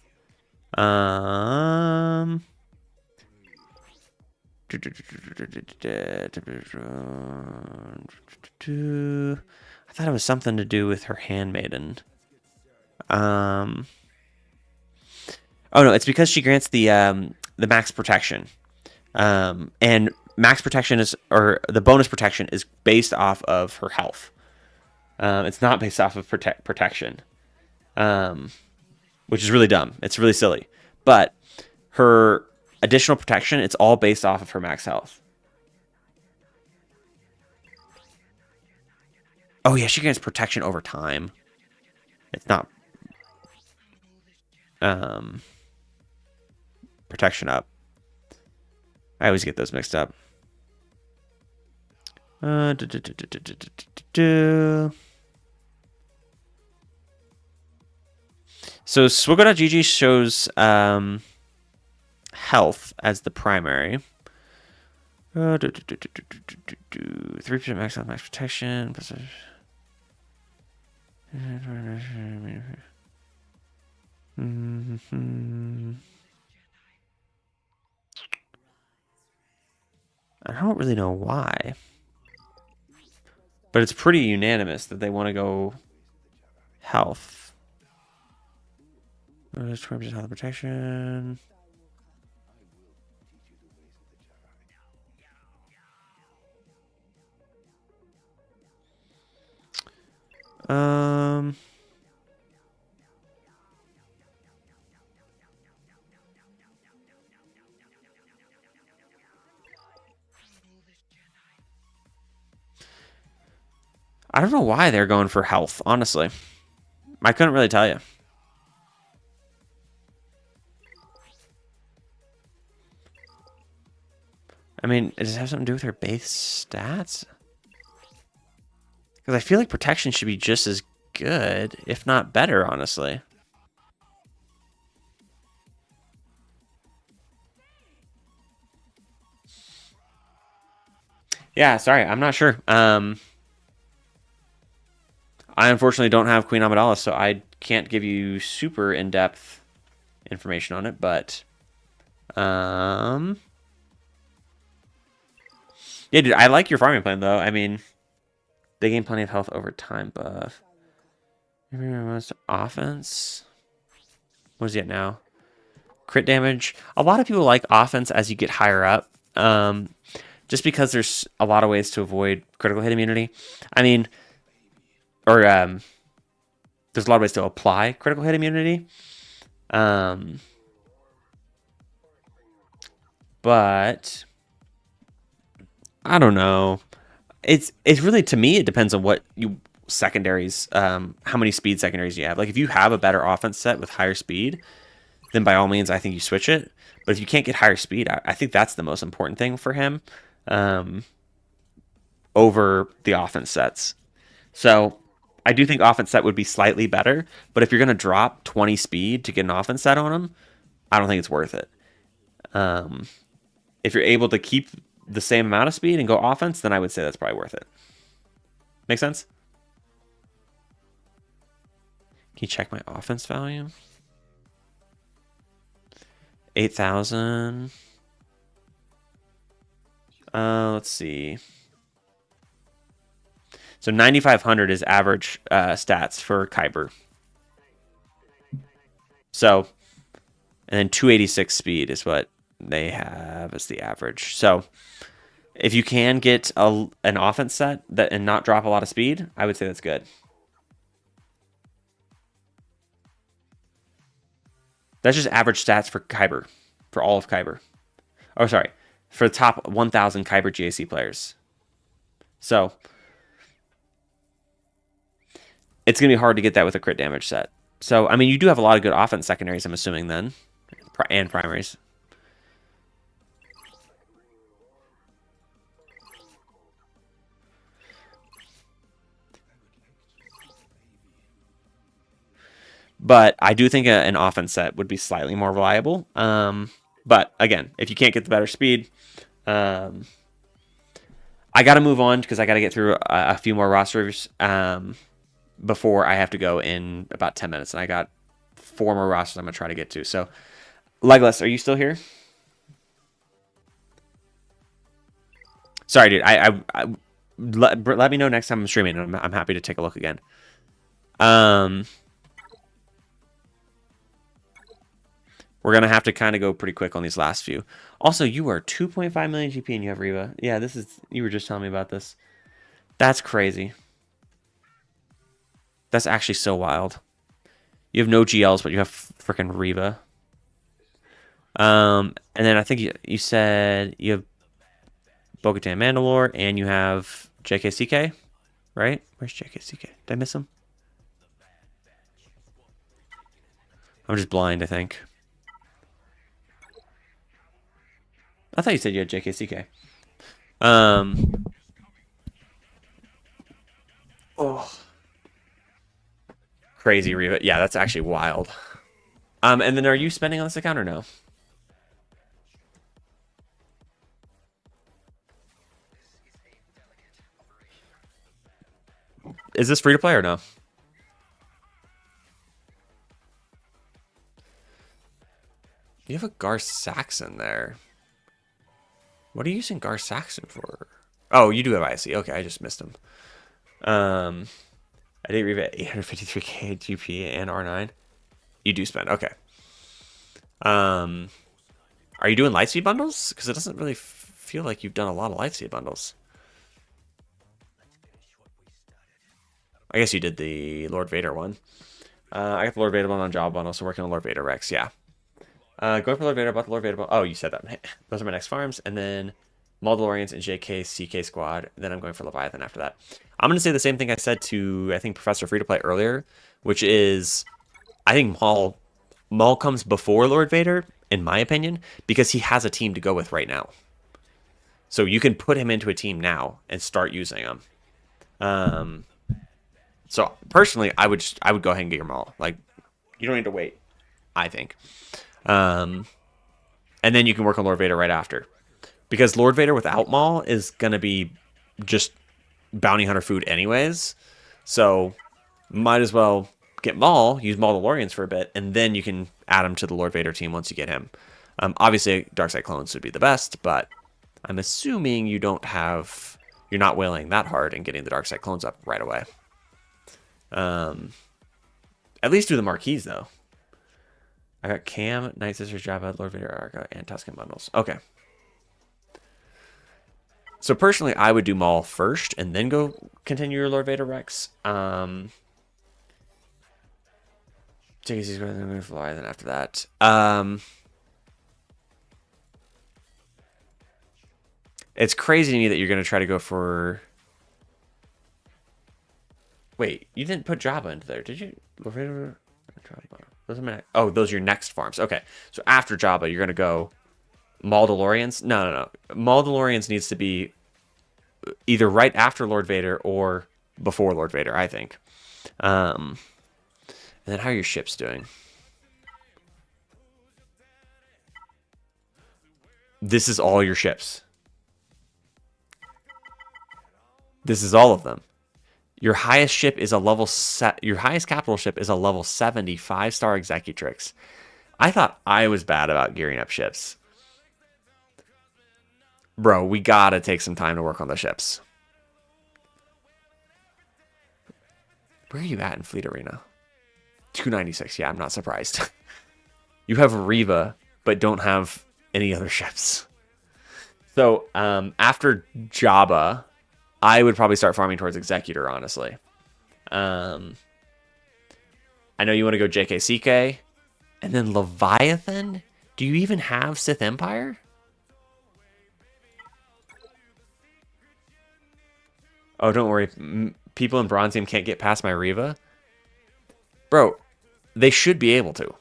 I thought it was something to do with her handmaiden. Oh no, it's because she grants the max protection. And max protection is, or the bonus protection is based off of her health. It's not based off of protection, which is really dumb. It's really silly. But her additional protection, it's all based off of her max health. Oh yeah, she grants protection over time. It's not protection up. I always get those mixed up. So Swiggle.gg shows health as the primary. 3% max health, max protection. I don't really know why, but it's pretty unanimous that they want to go health. 20% health protection. I don't know why they're going for health, honestly. I couldn't really tell you. I mean, does it have something to do with her base stats? Because I feel like protection should be just as good, if not better, honestly. Yeah, sorry, I'm not sure. I unfortunately don't have Queen Amidala, so I can't give you super in-depth information on it, but yeah, dude, I like your farming plan though. I mean, they gain plenty of health over time buff. Offense. What is he at now? Crit damage. A lot of people like offense as you get higher up. Just because there's a lot of ways to avoid critical hit immunity. I mean, or there's a lot of ways to apply critical hit immunity. But I don't know. It's really, to me, it depends on what you secondaries, how many speed secondaries you have. Like if you have a better offense set with higher speed, then by all means I think you switch it. But if you can't get higher speed, I think that's the most important thing for him over the offense sets. So I do think offense set would be slightly better, but if you're going to drop 20 speed to get an offense set on him, I don't think it's worth it. If you're able to keep the same amount of speed and go offense, then I would say that's probably worth it. Make sense? Can you check my offense value? 8,000. Let's see. So 9,500 is average stats for Kyber. So, and then 286 speed is what they have as the average. So, if you can get an offense set that and not drop a lot of speed, I would say that's good. That's just average stats for Kyber, for all of Kyber. Oh, sorry, for the top 1,000 Kyber GAC players. So, it's going to be hard to get that with a crit damage set. So, I mean, you do have a lot of good offense secondaries, I'm assuming, then, and primaries. But I do think an offense set would be slightly more reliable. But again, if you can't get the better speed, I got to move on because I got to get through a few more rosters before I have to go in about 10 minutes. And I got 4 more rosters I'm going to try to get to. So, Legolas, are you still here? Sorry, dude. Let me know next time I'm streaming. I'm happy to take a look again. We're gonna have to kind of go pretty quick on these last few. Also, you are 2.5 million GP and you have Riva. Yeah, this is. You were just telling me about this. That's crazy. That's actually so wild. You have no GLs, but you have freaking Riva. And then I think you said you have Bo-Katan Mandalore, and you have JKCK, right? Where's JKCK? Did I miss him? I'm just blind, I think. I thought you said you had JKCK. Oh. Crazy Riva. Yeah, that's actually wild. And then are you spending on this account or no? Is this free to play or no? You have a Gar Saxon there. What are you using Gar Saxon for? Oh, you do have IC. Okay, I just missed him. I didn't read at 853k GP and R9. You do spend. Okay. Are you doing Lightspeed bundles? Because it doesn't really feel like you've done a lot of Lightspeed bundles. I guess you did the Lord Vader one. I got the Lord Vader one on job bundle, so working on Lord Vader Rex. Yeah. Going for Lord Vader, bought the Lord Vader bundle. Oh, you said that. Those are my next farms. And then Mandalorians and JK CK squad. Then I'm going for Leviathan after that. I'm going to say the same thing I said to, I think, Professor Free to Play earlier, which is I think Maul comes before Lord Vader, in my opinion, because he has a team to go with right now. So you can put him into a team now and start using him. So personally, I would go ahead and get your Maul. Like, you don't need to wait, I think. And then you can work on Lord Vader right after. Because Lord Vader without Maul is going to be just bounty hunter food anyways. So might as well get Maul, use Mandalorians for a bit, and then you can add him to the Lord Vader team once you get him. Obviously, Darkseid clones would be the best, but I'm assuming you're not wailing that hard and getting the Darkseid clones up right away. At least do the Marquis, though. I got Cam, Night Sisters, Jabba, Lord Vader, Arca, and Tusken bundles. Okay. So personally, I would do Maul first and then go continue your Lord Vader Rex. JKC's going to fly then after that. It's crazy to me that you're going to try to go for... Wait, you didn't put Jabba into there, did you? Lord Vader... Oh, those are your next farms. Okay, so after Jabba, you're going to go Mandalorians? No. Mandalorians needs to be either right after Lord Vader or before Lord Vader, I think. And then how are your ships doing? This is all your ships. This is all of them. Your highest ship is a level your highest capital ship is a level 70 5-star Executrix. I thought I was bad about gearing up ships. Bro, we gotta take some time to work on the ships. Where are you at in Fleet Arena? 296. Yeah, I'm not surprised. You have Riva, but don't have any other ships. So after Jabba, I would probably start farming towards Executor, honestly. I know you want to go JKCK. And then Leviathan? Do you even have Sith Empire? Oh, don't worry. People in Bronze Team can't get past my Riva. Bro, they should be able to.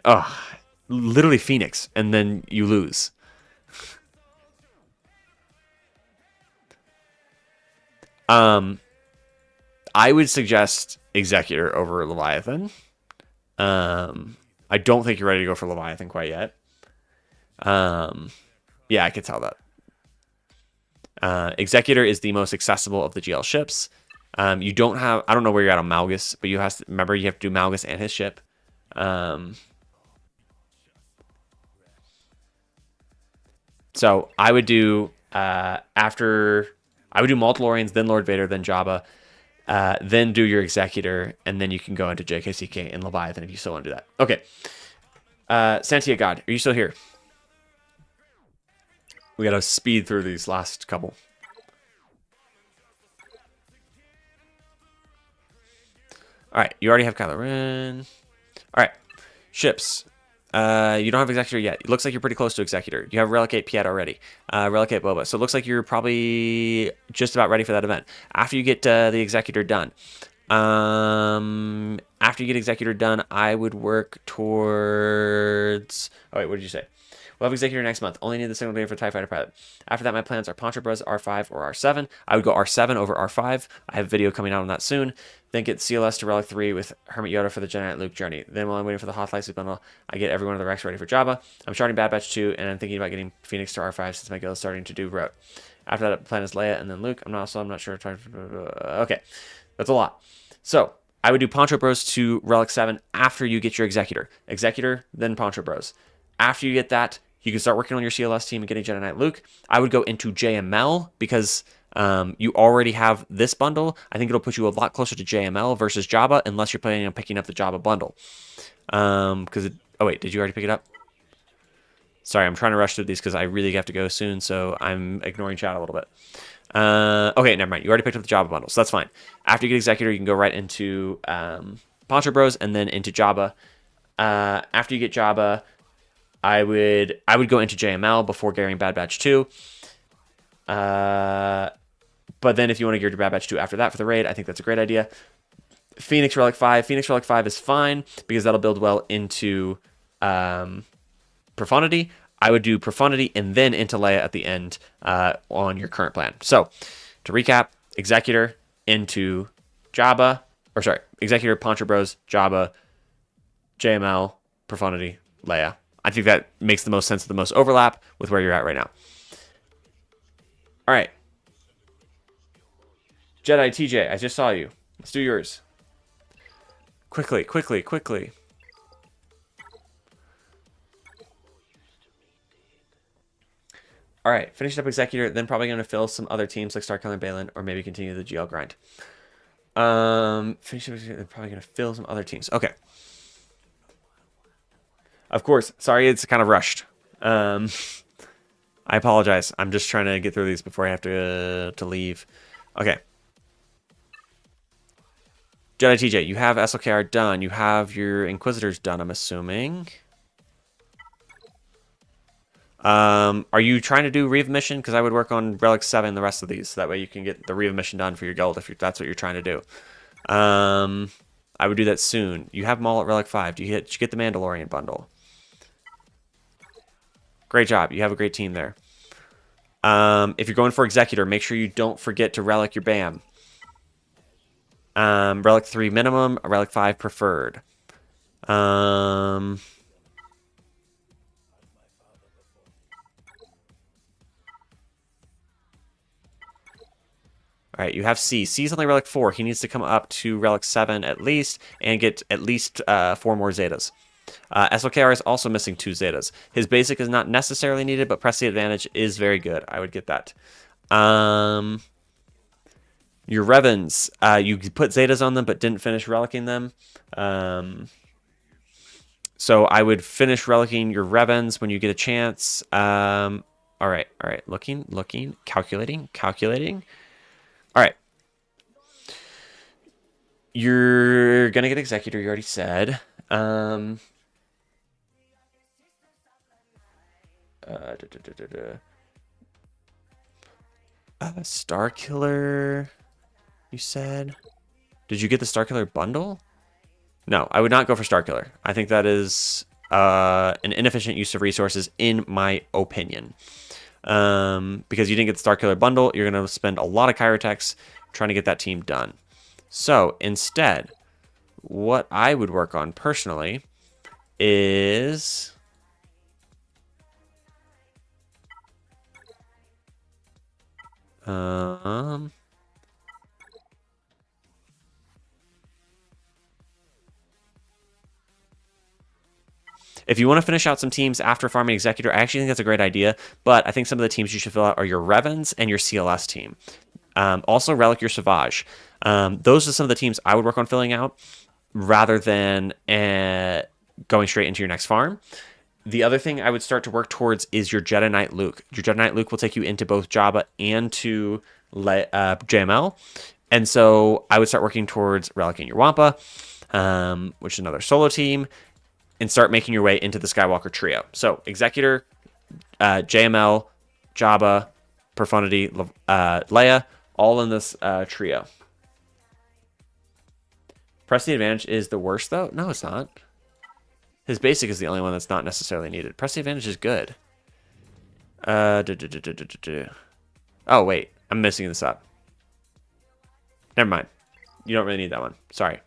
Oh, literally Phoenix, and then you lose. I would suggest Executor over Leviathan. I don't think you're ready to go for Leviathan quite yet. Yeah, I could tell that. Executor is the most accessible of the GL ships. You don't have... I don't know where you're at on Malgus, but you have to... Remember, you have to do Malgus and his ship. So I would do after I would do Mandalorians, then Lord Vader, then Jabba, then do your Executor, and then you can go into JKCK and Leviathan if you still want to do that. Okay. Santia God, are you still here? We gotta speed through these last couple. All right, you already have Kylo Ren. All right, ships. You don't have Executor yet. It looks like you're pretty close to Executor. You have Relicate Piet already. Relicate Boba. So it looks like you're probably just about ready for that event. After you get the Executor done. After you get Executor done, I would work towards... Oh, wait, what did you say? We'll have Executor next month. Only need the single day for TIE Fighter Pilot. After that, my plans are Poncho Bros, R5, or R7. I would go R7 over R5. I have a video coming out on that soon. Then get CLS to Relic 3 with Hermit Yoda for the Jedi Knight Luke journey. Then while I'm waiting for the Hoth License bundle, I get every one of the Rex ready for Jabba. I'm starting Bad Batch 2, and I'm thinking about getting Phoenix to R5 since my guild is starting to do route. After that, plan is Leia and then Luke. I'm not sure. Okay, that's a lot. So I would do Poncho Bros to Relic 7 after you get your Executor. Executor, then Poncho Bros. After you get that, you can start working on your CLS team and getting Jedi Knight Luke. I would go into JML because you already have this bundle. I think it'll put you a lot closer to JML versus Jabba unless you're planning on picking up the Jabba bundle. Oh wait, did you already pick it up? Sorry, I'm trying to rush through these because I really have to go soon, so I'm ignoring chat a little bit. Okay, never mind. You already picked up the Jabba bundle, so that's fine. After you get Executor, you can go right into Poncho Bros and then into Jabba. After you get Jabba, I would go into JML before gearing Bad Batch 2. But then if you want to gear to Bad Batch 2 after that for the raid, I think that's a great idea. Phoenix Relic 5. Phoenix Relic 5 is fine because that'll build well into Profundity. I would do Profundity and then into Leia at the end on your current plan. So to recap, Executor into Jabba, or sorry, Executor, Poncho Bros, Jabba, JML, Profundity, Leia. I think that makes the most sense, the most overlap with where you're at right now. All right. Jedi TJ, I just saw you. Let's do yours. Quickly, quickly, quickly. All right, finished up Executor, then probably going to fill some other teams like Starkiller and Balin, or maybe continue the GL grind. Finish up Executor, then probably going to fill some other teams. Okay. Of course, sorry it's kind of rushed. I apologize. I'm just trying to get through these before I have to leave. Okay. Jedi TJ, you have SLKR done. You have your Inquisitors done, I'm assuming. Are you trying to do Reave mission? Because I would work on Relic 7 the rest of these. That way you can get the Reave mission done for your guild if that's what you're trying to do. I would do that soon. You have them all at Relic 5. Did you get the Mandalorian bundle? Great job. You have a great team there. If you're going for Executor, make sure you don't forget to Relic your BAM. Relic 3 minimum, Relic 5 preferred. All right, you have C. C's only Relic 4. He needs to come up to Relic 7 at least and get at least 4 more Zetas. SLKR is also missing 2 Zetas. His basic is not necessarily needed, but Press the Advantage is very good. I would get that. Your Revans, you put Zetas on them, but didn't finish relicking them. So I would finish relicking your Revans when you get a chance. All right. Looking, calculating. All right. You're going to get Executor, you already said. Starkiller, you said? Did you get the Starkiller bundle? No, I would not go for Starkiller. I think that is an inefficient use of resources, in my opinion. Because you didn't get the Starkiller bundle, you're going to spend a lot of Chirotex trying to get that team done. So instead, what I would work on personally is... If you want to finish out some teams after farming Executor, I actually think that's a great idea, but I think some of the teams you should fill out are your Revens and your CLS team. Also, Relic your Sauvage. Those are some of the teams I would work on filling out rather than going straight into your next farm. The other thing I would start to work towards is your Jedi Knight Luke. Your Jedi Knight Luke will take you into both Jabba and to JML. And so I would start working towards Relicing your Wampa, which is another solo team, and start making your way into the Skywalker trio. So Executor, JML, Jabba, Profundity, Leia, all in this trio. Press the Advantage is the worst, though? No, it's not. His basic is the only one that's not necessarily needed. Press the Advantage is good. Oh, wait. I'm messing this up. Never mind. You don't really need that one. Sorry.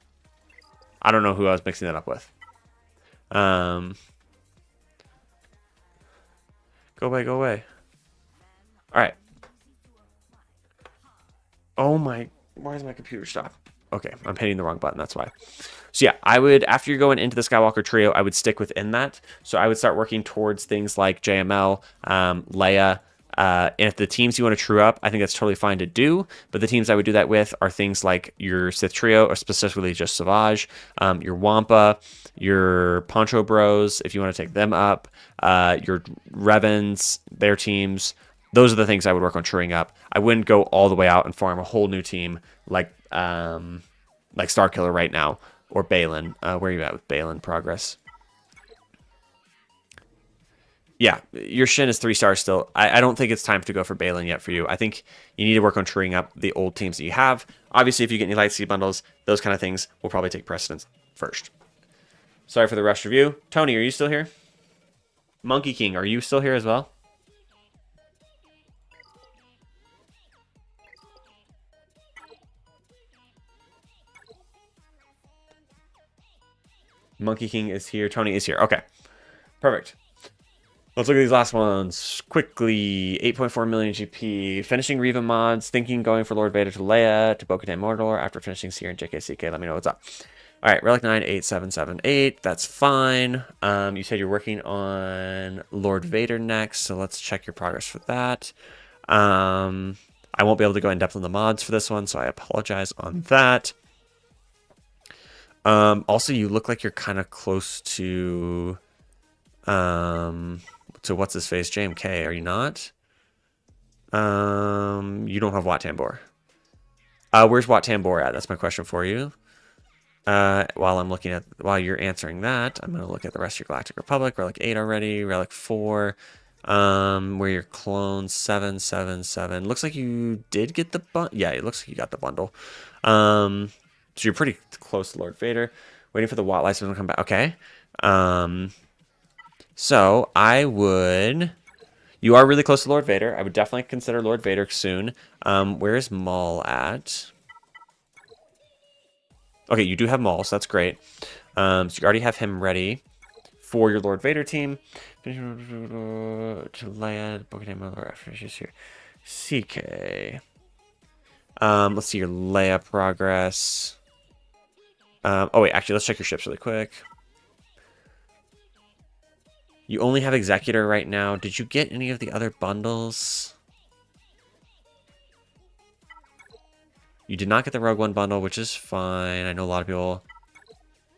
I don't know who I was mixing that up with. Go away, go away. All right. Oh my, why is my computer stop? Okay, I'm hitting the wrong button, that's why. So yeah, I would, after you're going into the Skywalker trio, I would stick within that. So I would start working towards things like JML, Leia, and if the teams you want to true up, I think that's totally fine to do. But the teams I would do that with are things like your Sith trio, or specifically just Savage, your Wampa, your Poncho Bros, if you want to take them up, your Revens, their teams. Those are the things I would work on truing up. I wouldn't go all the way out and farm a whole new team like Starkiller right now, or Balin. Where are you at with Balin progress? Yeah, your Shin is 3 stars still. I don't think it's time to go for Balin yet for you. I think you need to work on truing up the old teams that you have. Obviously, if you get any Lightspeed bundles, those kind of things will probably take precedence first. Sorry for the rush review. Tony, are you still here? Monkey King, are you still here as well? Monkey King is here. Tony is here. Okay. Perfect. Let's look at these last ones quickly. 8.4 million GP. Finishing Reva mods. Thinking going for Lord Vader to Leia to Bo-Katan Mordor after finishing Seer and JKCK. Let me know what's up. All right. Relic 98778. That's fine. You said you're working on Lord Vader next, so let's check your progress for that. I won't be able to go in depth on the mods for this one, so I apologize on that. Also, you look like you're kind of close to what's his face, JMK. Are you not? You don't have Wat Tambor. Where's Wat Tambor at? That's my question for you. While you're answering that, I'm gonna look at the rest of your Galactic Republic. Relic 8 already. Relic 4. Where your clone 777. Looks like you did get the yeah, it looks like you got the bundle. So you're pretty close to Lord Vader. Waiting for the Watt license to come back. Okay. So I would... You are really close to Lord Vader. I would definitely consider Lord Vader soon. Where is Maul at? Okay, you do have Maul, so that's great. So you already have him ready for your Lord Vader team. To Leia, Bo-Katan Mordor after she's here. CK. Let's see your Leia progress. Oh wait, actually, let's check your ships really quick. You only have Executor right now. Did you get any of the other bundles? You did not get the Rogue One bundle, which is fine. I know a lot of people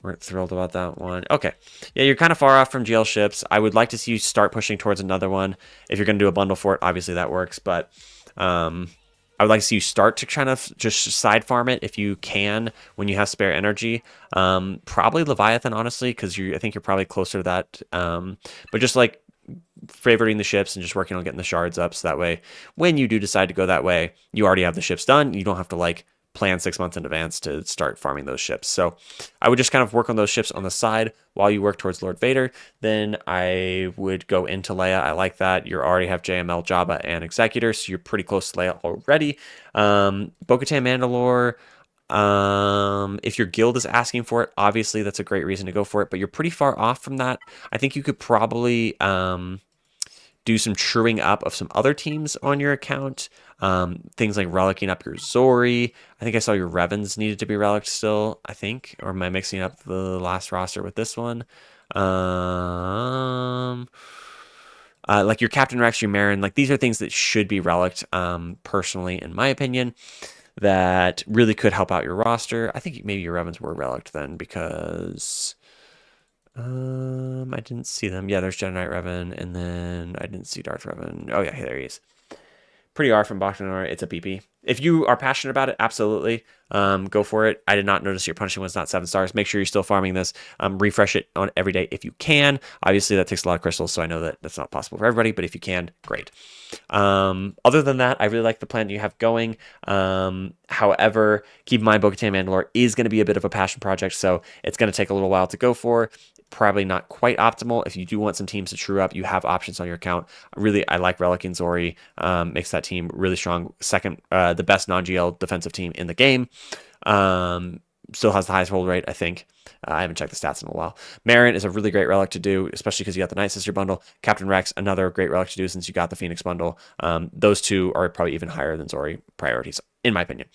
weren't thrilled about that one. Okay. Yeah, you're kind of far off from GL ships. I would like to see you start pushing towards another one. If you're going to do a bundle for it, obviously that works. But I would like to see you start to kind of just side farm it if you can when you have spare energy. Probably Leviathan, honestly, because I think you're probably closer to that. But just like favoriting the ships and just working on getting the shards up, so that way when you do decide to go that way, you already have the ships done. You don't have to like plan 6 months in advance to start farming those ships. So I would just kind of work on those ships on the side while you work towards Lord Vader. Then I would go into Leia. I like that. You already have JML, Jabba, and Executor, so you're pretty close to Leia already. Bo-Katan Mandalore. If your guild is asking for it, obviously that's a great reason to go for it, but you're pretty far off from that. I think you could probably do some truing up of some other teams on your account. Things like relicking up your Zori. I think I saw your Revens needed to be relicked still, I think. Or am I mixing up the last roster with this one? Like your Captain Rex, your Marin, like these are things that should be relicked, personally, in my opinion, that really could help out your roster. I think maybe your Revens were relicked then because I didn't see them. Yeah, there's Jedi Knight Revan, and then I didn't see Darth Revan. Oh yeah, there he is. Pretty R from Bachmanor. It's a BP. If you are passionate about it, absolutely, go for it. I did not notice your punishing was not 7 stars. Make sure you're still farming this. Refresh it on every day if you can. Obviously, that takes a lot of crystals, so I know that that's not possible for everybody, but if you can, great. Other than that, I really like the plan you have going. However, keep in mind, Bo-Katan Mandalore is going to be a bit of a passion project, so it's going to take a little while to go for. Probably not quite optimal. If you do want some teams to true up, you have options on your account. Really, I like Relic and Zori. Makes that team really strong. Second, the best non-GL defensive team in the game. Still has the highest hold rate, I think. I haven't checked the stats in a while. Marin is a really great relic to do, especially because you got the Night Sister bundle. Captain Rex, another great relic to do since you got the Phoenix bundle. Those two are probably even higher than Zori priorities, in my opinion.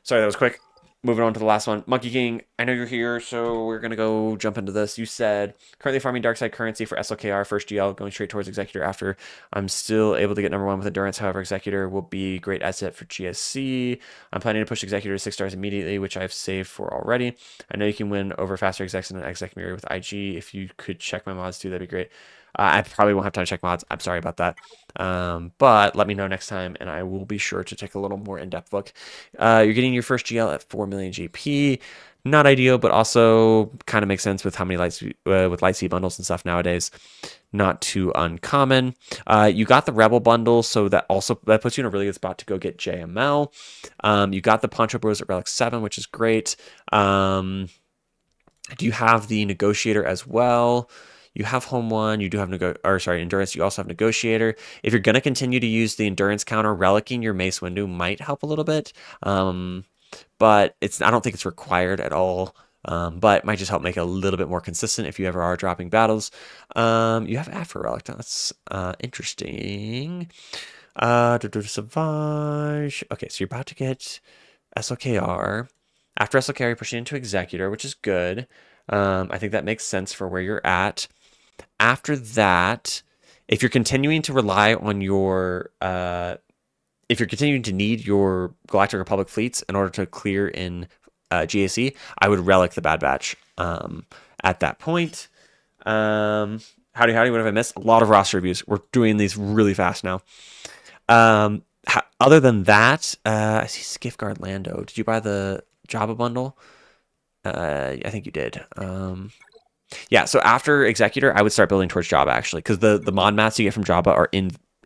Sorry, that was quick. Moving on to the last one. Monkey King, I know you're here, so we're going to go jump into this. You said, currently farming Darkside currency for SLKR, first GL, going straight towards Executor after. I'm still able to get number 1 with Endurance, however, Executor will be great asset for GSC. I'm planning to push Executor to 6 stars immediately, which I've saved for already. I know you can win over faster execs and an exec mirror with IG. If you could check my mods too, that'd be great. I probably won't have time to check mods. I'm sorry about that. But let me know next time, and I will be sure to take a little more in-depth look. You're getting your first GL at 4 million GP. Not ideal, but also kind of makes sense with how many with light sea bundles and stuff nowadays. Not too uncommon. You got the Rebel bundle, so that puts you in a really good spot to go get JML. You got the Poncho Bros at Relic 7, which is great. Do you have the Negotiator as well? You have Home 1, you do have Endurance, you also have Negotiator. If you're going to continue to use the Endurance counter, relicking your Mace Windu might help a little bit. But I don't think it's required at all. But it might just help make it a little bit more consistent if you ever are dropping battles. You have Afro Relic. That's interesting. Savage. Okay, so you're about to get SLKR. After SLKR, you're pushing into Executor, which is good. I think that makes sense for where you're at. After that, if you're continuing to rely on your, if you're continuing to need your Galactic Republic fleets in order to clear in GAC, I would relic the Bad Batch at that point. Howdy, what have I missed? A lot of roster reviews. We're doing these really fast now. Other than that, I see Skiffguard Lando. Did you buy the Jabba bundle? I think you did. Yeah, so after Executor, I would start building towards Jabba, actually, because the mod mats you get from Jabba are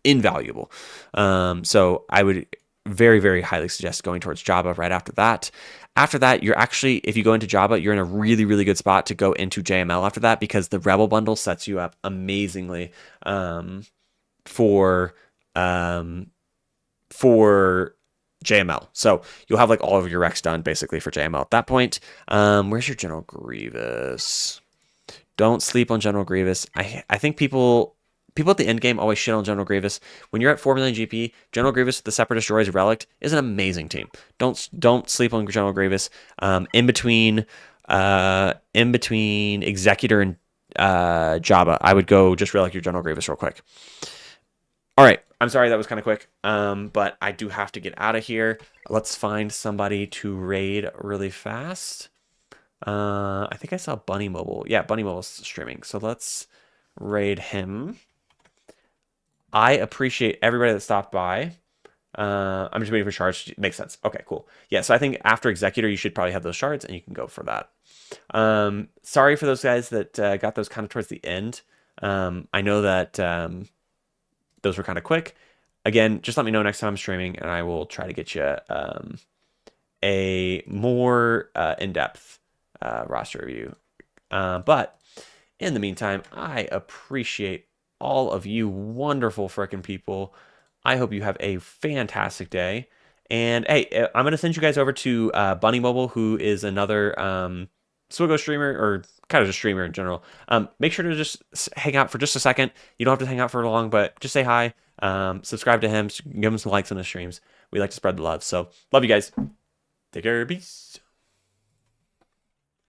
invaluable. So I would very, very highly suggest going towards Jabba right after that. After that, you're actually, if you go into Jabba, you're in a really, really good spot to go into JML after that, because the Rebel bundle sets you up amazingly for JML. So you'll have like all of your Rex done basically for JML at that point. Where's your General Grievous? Don't sleep on General Grievous. I think people at the end game always shit on General Grievous. When you're at 4 million GP, General Grievous with the Separatist Droids Relic is an amazing team. Don't sleep on General Grievous. In between Executor and Jabba, I would go just relic your General Grievous real quick. All right. I'm sorry that was kind of quick, but I do have to get out of here. Let's find somebody to raid really fast. I think I saw Bunny Mobile. Yeah, Bunny Mobile's streaming. So let's raid him. I appreciate everybody that stopped by. I'm just waiting for shards. Makes sense. Okay, cool. Yeah, so I think after Executor, you should probably have those shards, and you can go for that. Sorry for those guys that got those kind of towards the end. I know that those were kind of quick. Again, just let me know next time I'm streaming, and I will try to get you a more in-depth roster review. But in the meantime, I appreciate all of you wonderful freaking people. I hope you have a fantastic day. And hey, I'm going to send you guys over to Bunny Mobile, who is another Swiggo streamer, or kind of just streamer in general. Make sure to just hang out for just a second. You don't have to hang out for long, but just say hi. Subscribe to him. Give him some likes on the streams. We like to spread the love. So love you guys. Take care. Peace.